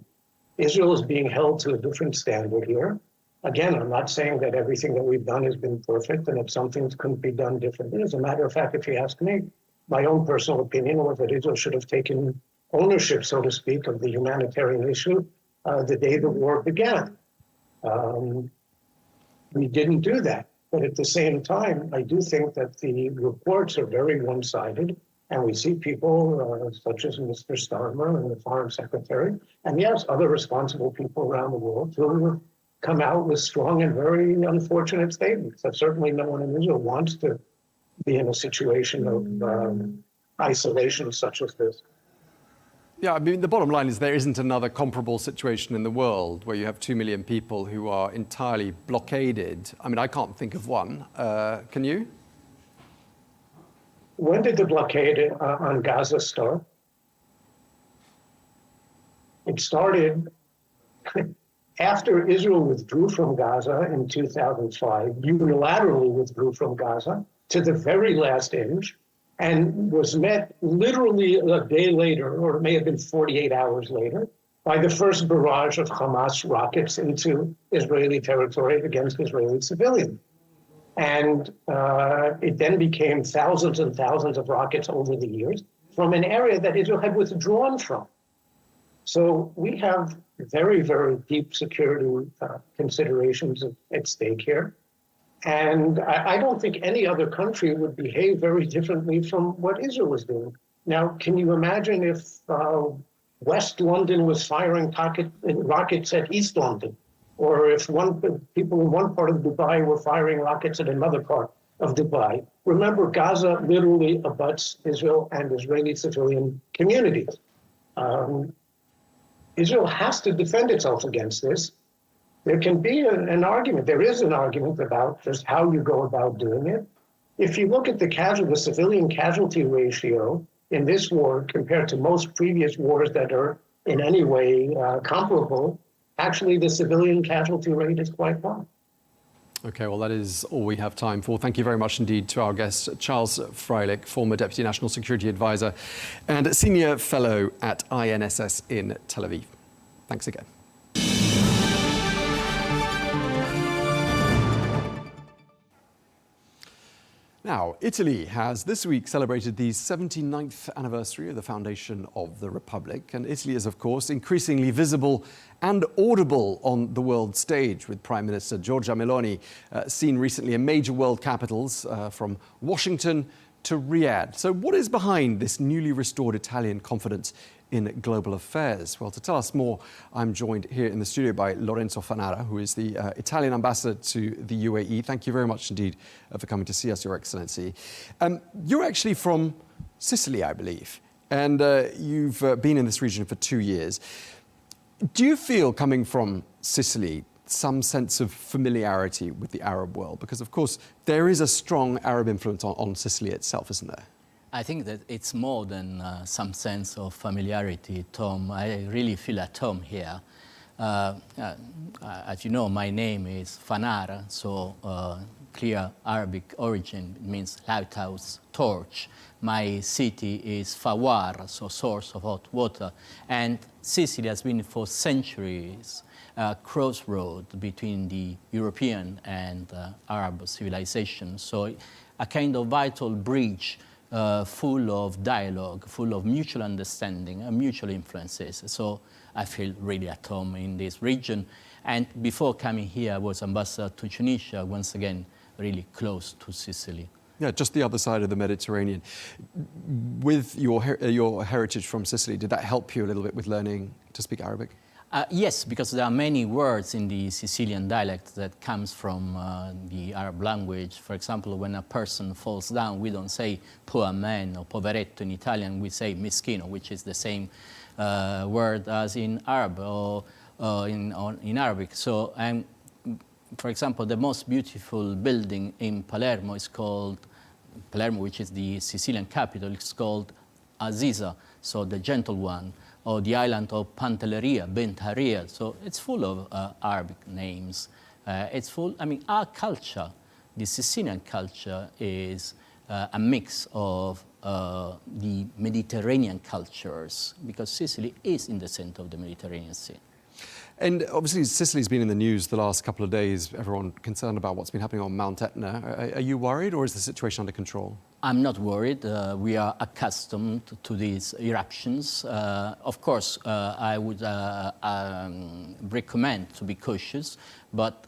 Israel is being held to a different standard here. Again, I'm not saying that everything that we've done has been perfect and that some things couldn't be done differently. As a matter of fact, if you ask me, my own personal opinion was that Israel should have taken ownership, so to speak, of the humanitarian issue the day the war began. We didn't do that. But at the same time, I do think that the reports are very one-sided, and we see people such as Mr. Starmer and the Foreign Secretary, and yes, other responsible people around the world who come out with strong and very unfortunate statements that certainly no one in Israel wants to be in a situation of isolation such as this. Yeah, I mean, the bottom line is there isn't another comparable situation in the world where you have 2 million people who are entirely blockaded. I mean, I can't think of one. Can you? When did the blockade on Gaza start? It started after Israel withdrew from Gaza in 2005, unilaterally withdrew from Gaza to the very last inch, and was met literally a day later, or it may have been 48 hours later, by the first barrage of Hamas rockets into Israeli territory against Israeli civilians. And it then became thousands and thousands of rockets over the years from an area that Israel had withdrawn from. So we have very, very deep security considerations at stake here. And I don't think any other country would behave very differently from what Israel was doing. Now, can you imagine if West London was firing rockets at East London, or if people in one part of Dubai were firing rockets at another part of Dubai? Remember, Gaza literally abuts Israel and Israeli civilian communities. Israel has to defend itself against this. There can be an argument. There is an argument about just how you go about doing it. If you look at the civilian casualty ratio in this war compared to most previous wars that are in any way comparable, actually the civilian casualty rate is quite low. Okay, well, that is all we have time for. Thank you very much indeed to our guest, Charles Freilich, former Deputy National Security Advisor and Senior Fellow at INSS in Tel Aviv. Thanks again. Now, Italy has this week celebrated the 79th anniversary of the foundation of the Republic, and Italy is, of course, increasingly visible and audible on the world stage, with Prime Minister Giorgia Meloni seen recently in major world capitals from Washington to Riyadh. So what is behind this newly restored Italian confidence in global affairs? Well, to tell us more, I'm joined here in the studio by Lorenzo Fanara, who is the Italian ambassador to the UAE. Thank you very much indeed for coming to see us, Your Excellency. You're actually from Sicily, I believe, and you've been in this region for 2 years. Do you feel, coming from Sicily, some sense of familiarity with the Arab world? Because, of course, there is a strong Arab influence on Sicily itself, isn't there? I think that it's more than some sense of familiarity, Tom. I really feel at home here. As you know, my name is Fanara, so clear Arabic origin. It means lighthouse, torch. My city is Fawar, so source of hot water. And Sicily has been for centuries a crossroad between the European and Arab civilization. So a kind of vital bridge full of dialogue, full of mutual understanding and mutual influences. So I feel really at home in this region. And before coming here, I was ambassador to Tunisia, once again, really close to Sicily. Yeah, just the other side of the Mediterranean. With your heritage from Sicily, did that help you a little bit with learning to speak Arabic? Yes, because there are many words in the Sicilian dialect that comes from the Arab language. For example, when a person falls down, we don't say poor man or poveretto in Italian, we say mischino, which is the same word as in Arab or in Arabic. So, for example, the most beautiful building in Palermo is called, Palermo, which is the Sicilian capital, is called Aziza, so the gentle one. Or the island of Pantelleria, Bentaria. So it's full of Arabic names. It's full, I mean, our culture, the Sicilian culture, is a mix of the Mediterranean cultures, because Sicily is in the center of the Mediterranean Sea. And obviously, Sicily's been in the news the last couple of days, everyone concerned about what's been happening on Mount Etna. Are you worried, or is the situation under control? I'm not worried. We are accustomed to these eruptions. Of course, I would recommend to be cautious, but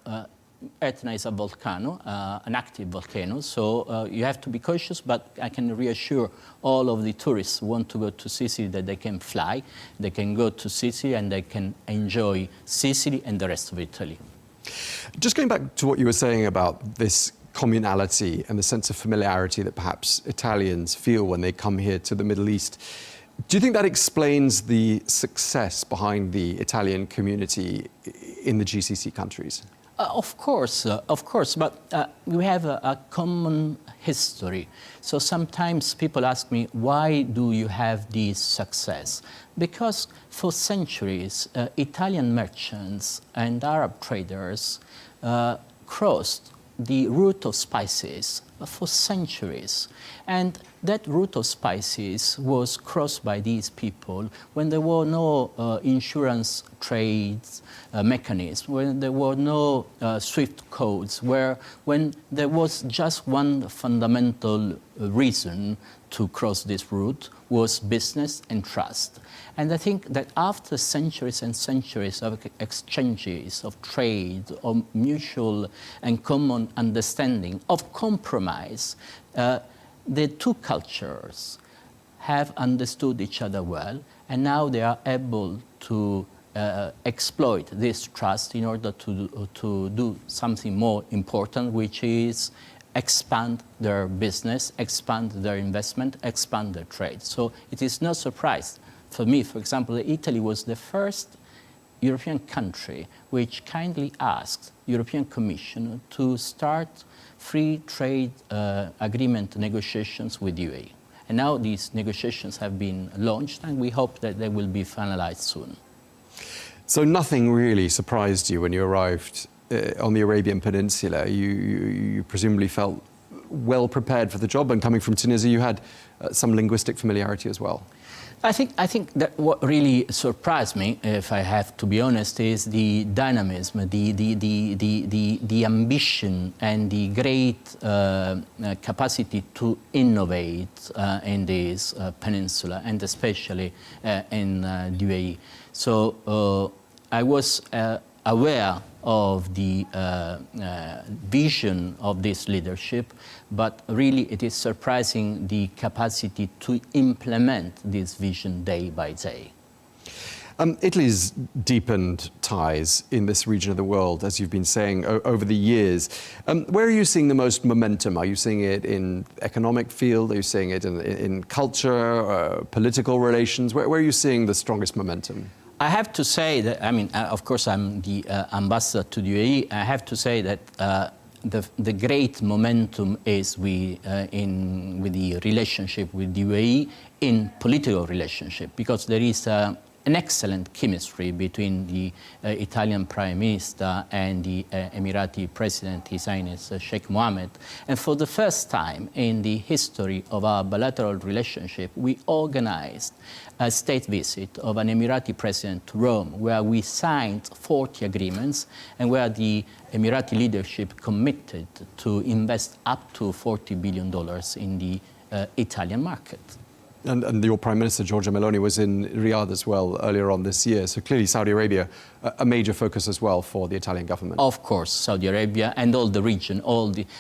Etna is a volcano, an active volcano, so you have to be cautious, but I can reassure all of the tourists who want to go to Sicily that they can fly, they can go to Sicily and they can enjoy Sicily and the rest of Italy. Just going back to what you were saying about this communality and the sense of familiarity that perhaps Italians feel when they come here to the Middle East, do you think that explains the success behind the Italian community in the GCC countries? Of course, but we have a common history. So sometimes people ask me, why do you have this success? Because for centuries, Italian merchants and Arab traders crossed the route of spices for centuries. And that route of spices was crossed by these people when there were no insurance trades mechanisms, when there were no SWIFT codes, when there was just one fundamental reason to cross this route was business and trust. And I think that after centuries and centuries of exchanges, of trade, of mutual and common understanding, of compromise, the two cultures have understood each other well, and now they are able to exploit this trust in order to do something more important, which is expand their business, expand their investment, expand their trade. So it is no surprise for me, for example, that Italy was the first European country which kindly asked the European Commission to start free trade agreement negotiations with UAE. And now these negotiations have been launched, and we hope that they will be finalized soon. So nothing really surprised you when you arrived on the Arabian Peninsula? You presumably felt well prepared for the job, and coming from Tunisia, you had some linguistic familiarity as well. I think that what really surprised me, if I have to be honest, is the dynamism, the ambition, and the great capacity to innovate in this peninsula, and especially in the UAE. So I was aware of the vision of this leadership, but really it is surprising the capacity to implement this vision day by day. Italy's deepened ties in this region of the world, as you've been saying, over the years. Where are you seeing the most momentum? Are you seeing it in economic field? Are you seeing it in culture, political relations? Where are you seeing the strongest momentum? I have to say that, I mean, of course, I'm the ambassador to the UAE. I have to say that the great momentum is with the relationship with the UAE in political relationship, because there is an excellent chemistry between the Italian Prime Minister and the Emirati President, His Highness Sheikh Mohammed. And for the first time in the history of our bilateral relationship, we organized a state visit of an Emirati president to Rome, where we signed 40 agreements and where the Emirati leadership committed to invest up to $40 billion in the Italian market. And your Prime Minister, Giorgia Meloni, was in Riyadh as well earlier on this year. So clearly Saudi Arabia, a major focus as well for the Italian government. Of course, Saudi Arabia and all the region,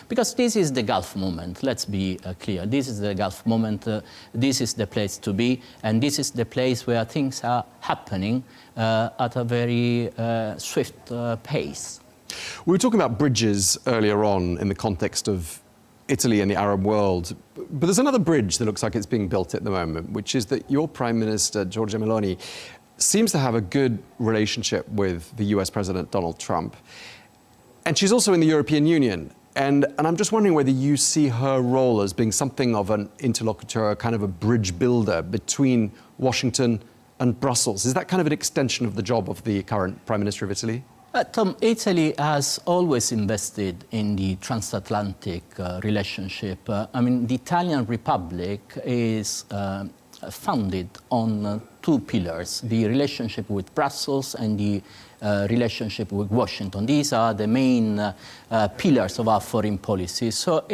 because this is the Gulf moment, let's be clear. This is the Gulf moment, this is the place to be, and this is the place where things are happening at a very swift pace. We were talking about bridges earlier on in the context of Italy and the Arab world. But there's another bridge that looks like it's being built at the moment, which is that your Prime Minister, Giorgia Meloni, seems to have a good relationship with the US President Donald Trump. And she's also in the European Union. And I'm just wondering whether you see her role as being something of an interlocutor, kind of a bridge builder between Washington and Brussels. Is that kind of an extension of the job of the current Prime Minister of Italy? Tom, Italy has always invested in the transatlantic relationship. I mean, the Italian Republic is founded on two pillars, the relationship with Brussels and the relationship with Washington. These are the main pillars of our foreign policy. So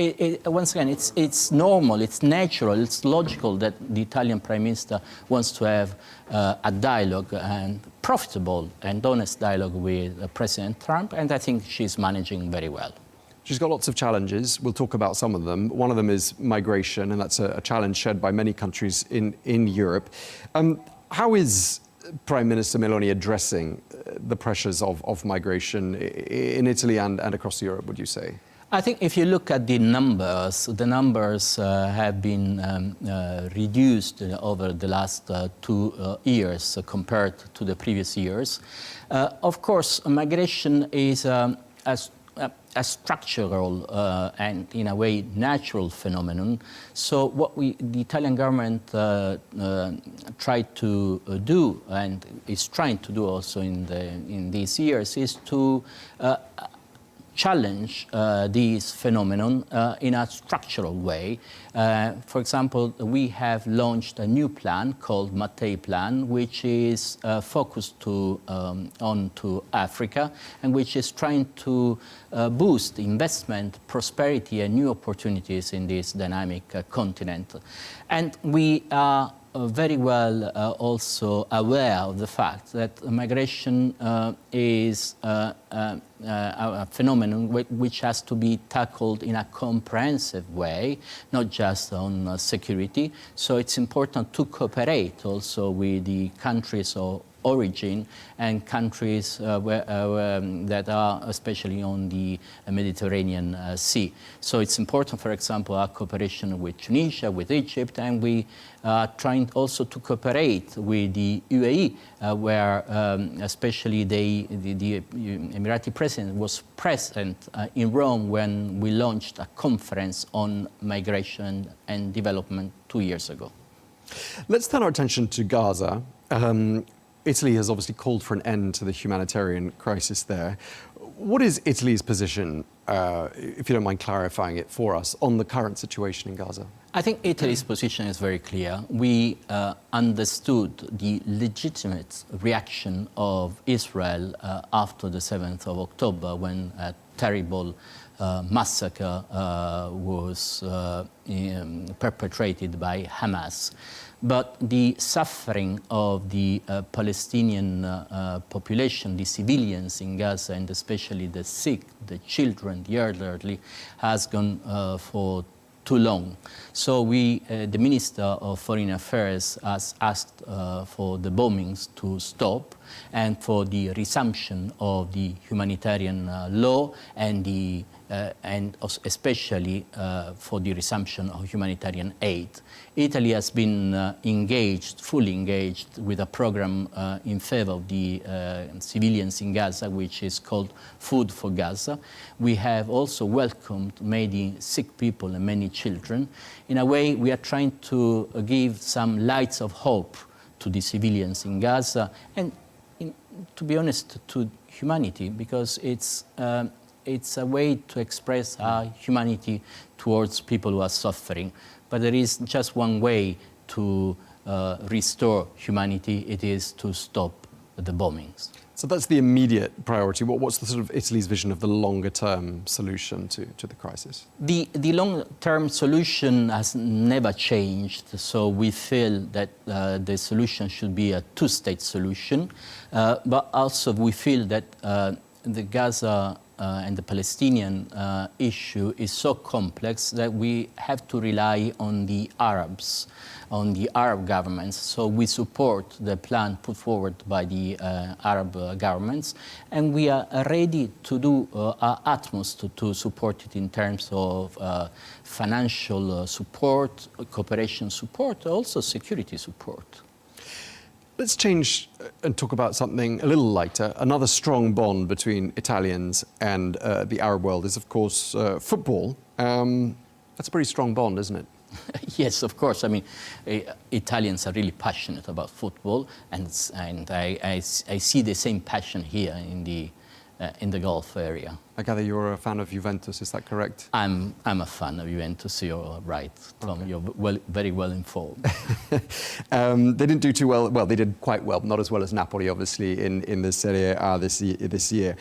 once again, it's normal, it's natural, it's logical that the Italian Prime Minister wants to have a dialogue, and profitable and honest dialogue with President Trump, and I think she's managing very well. She's got lots of challenges. We'll talk about some of them. One of them is migration, and that's a challenge shared by many countries in Europe. How is Prime Minister Meloni addressing the pressures of migration in Italy and across Europe, would you say? I think if you look at the numbers have been reduced over the last 2 years compared to the previous years. Of course, migration is a structural and, in a way, natural phenomenon. So what the Italian government tried to do, and is trying to do also in these years, is to challenge this phenomenon in a structural way. For example, we have launched a new plan called Mattei Plan, which is focused onto Africa, and which is trying to boost investment, prosperity, and new opportunities in this dynamic continent. And we are very well also aware of the fact that migration is a phenomenon which has to be tackled in a comprehensive way, not just on security. So it's important to cooperate also with the countries of origin and countries that are especially on the Mediterranean Sea. So it's important, for example, our cooperation with Tunisia, with Egypt, and we are trying also to cooperate with the UAE, where especially the Emirati president was present in Rome when we launched a conference on migration and development 2 years ago. Let's turn our attention to Gaza. Italy has obviously called for an end to the humanitarian crisis there. What is Italy's position, if you don't mind clarifying it for us, on the current situation in Gaza? I think Italy's position is very clear. We understood the legitimate reaction of Israel after the 7th of October, when a terrible massacre was perpetrated by Hamas. But the suffering of the Palestinian population, the civilians in Gaza, and especially the sick, the children, the elderly, has gone for too long. So the Minister of Foreign Affairs has asked for the bombings to stop and for the resumption of the humanitarian law and especially for the resumption of humanitarian aid. Italy has been fully engaged with a program in favor of the civilians in Gaza, which is called Food for Gaza. We have also welcomed many sick people and many children. In a way, we are trying to give some lights of hope to the civilians in Gaza and, to be honest, to humanity, because it's a way to express our humanity towards people who are suffering. But there is just one way to restore humanity. It is to stop the bombings. So that's the immediate priority. What's the sort of Italy's vision of the longer-term solution to the crisis? The long-term solution has never changed, so we feel that the solution should be a two-state solution, but also we feel that the Gaza and the Palestinian issue is so complex that we have to rely on the Arabs, on the Arab governments. So we support the plan put forward by the Arab governments, and we are ready to do our utmost to support it in terms of financial support, cooperation support, also security support. Let's change and talk about something a little lighter. Another strong bond between Italians and the Arab world is, of course, football. That's a pretty strong bond, isn't it? Yes, of course. I mean, Italians are really passionate about football, and I see the same passion here in the Gulf area. I gather you're a fan of Juventus, is that correct? I'm a fan of Juventus, you're right, Tom. Okay. You're very well informed. They didn't do too well. Well, they did quite well, not as well as Napoli, obviously, in the Serie A this year.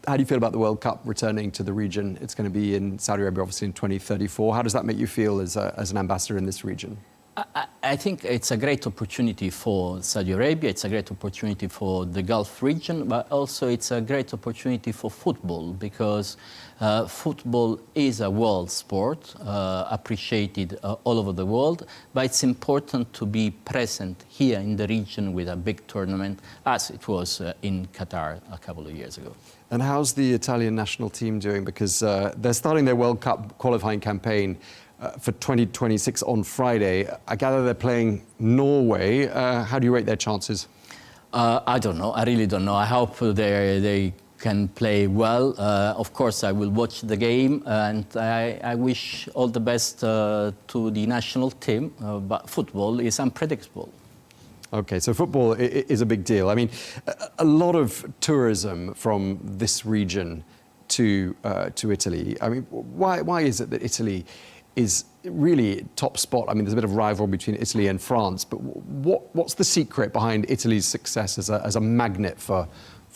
How do you feel about the World Cup returning to the region? It's going to be in Saudi Arabia, obviously, in 2034. How does that make you feel as an ambassador in this region? I think it's a great opportunity for Saudi Arabia, it's a great opportunity for the Gulf region, but also it's a great opportunity for football, because football is a world sport, appreciated all over the world, but it's important to be present here in the region with a big tournament, as it was in Qatar a couple of years ago. And how's the Italian national team doing? Because they're starting their World Cup qualifying campaign for 2026 on Friday. I gather they're playing Norway. How do you rate their chances? I don't know. I really don't know. I hope they can play well. Of course, I will watch the game, and I wish all the best to the national team. But football is unpredictable. Okay, so football is a big deal. I mean, a lot of tourism from this region to Italy. I mean, why is it that Italy is really top spot? I mean, there's a bit of rivalry between Italy and France, but what's the secret behind Italy's success as a magnet for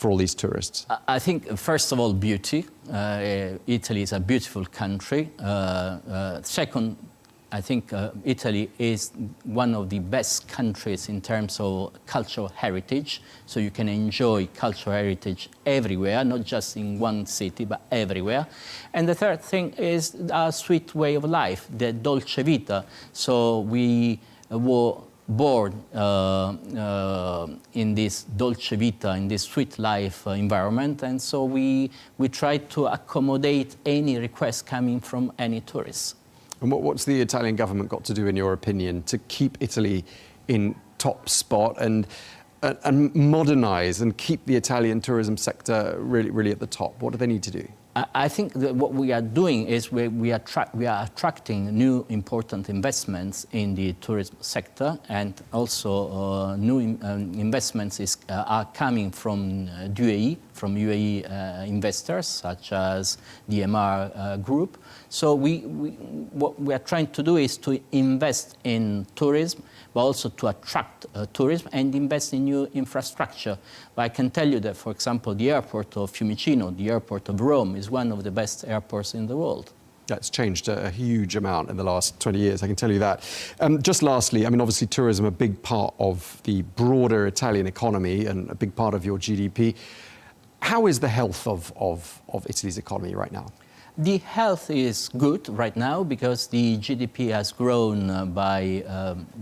all these tourists? I think, first of all, beauty. Italy is a beautiful country. Second, I think Italy is one of the best countries in terms of cultural heritage. So you can enjoy cultural heritage everywhere, not just in one city, but everywhere. And the third thing is a sweet way of life, the dolce vita. So we were born in this dolce vita, in this sweet life environment. And so we try to accommodate any request coming from any tourist. And what's the Italian government got to do, in your opinion, to keep Italy in top spot and modernise and keep the Italian tourism sector really at the top? What do they need to do? I think that what we are doing is we are attracting new important investments in the tourism sector, and also new investments are coming from UAE investors such as the MR Group. So what we are trying to do is to invest in tourism, but also to attract tourism and invest in new infrastructure. But I can tell you that, for example, the airport of Fiumicino, the airport of Rome, is one of the best airports in the world. That's changed a huge amount in the last 20 years, I can tell you that. Just lastly, I mean, obviously tourism, a big part of the broader Italian economy and a big part of your GDP. How is the health of Italy's economy right now? The health is good right now because the GDP has grown by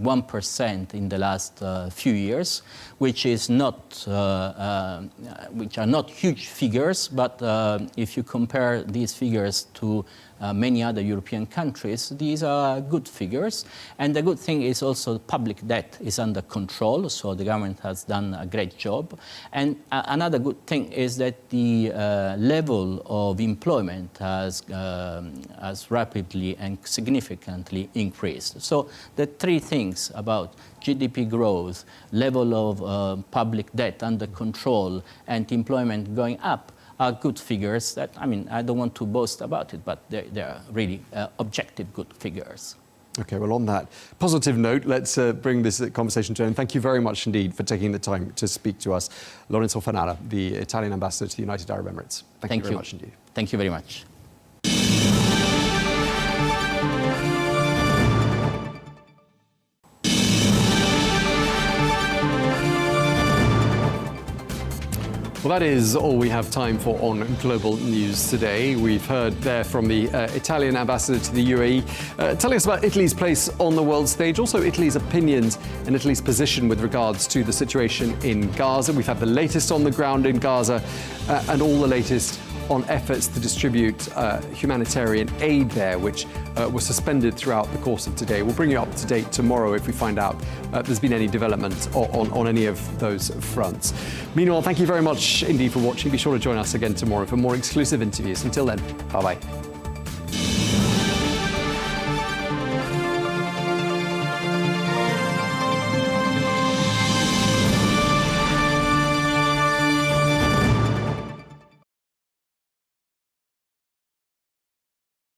1% in the last few years, which are not huge figures, but if you compare these figures to many other European countries, these are good figures. And the good thing is also public debt is under control, so the government has done a great job. And another good thing is that the level of employment has rapidly and significantly increased. So the three things about GDP growth, level of public debt under control, and employment going up are good figures that, I mean, I don't want to boast about it, but they are really objective good figures. Okay, well, on that positive note, let's bring this conversation to an end. Thank you very much indeed for taking the time to speak to us. Lorenzo Fanara, the Italian ambassador to the United Arab Emirates. Thank you very much indeed. Thank you very much. Well, that is all we have time for on Global News today. We've heard there from the Italian ambassador to the UAE, telling us about Italy's place on the world stage, also Italy's opinions and Italy's position with regards to the situation in Gaza. We've had the latest on the ground in Gaza and all the latest on efforts to distribute humanitarian aid there, which was suspended throughout the course of today. We'll bring you up to date tomorrow if we find out there's been any development on any of those fronts. Meanwhile, thank you very much indeed for watching. Be sure to join us again tomorrow for more exclusive interviews. Until then, bye-bye.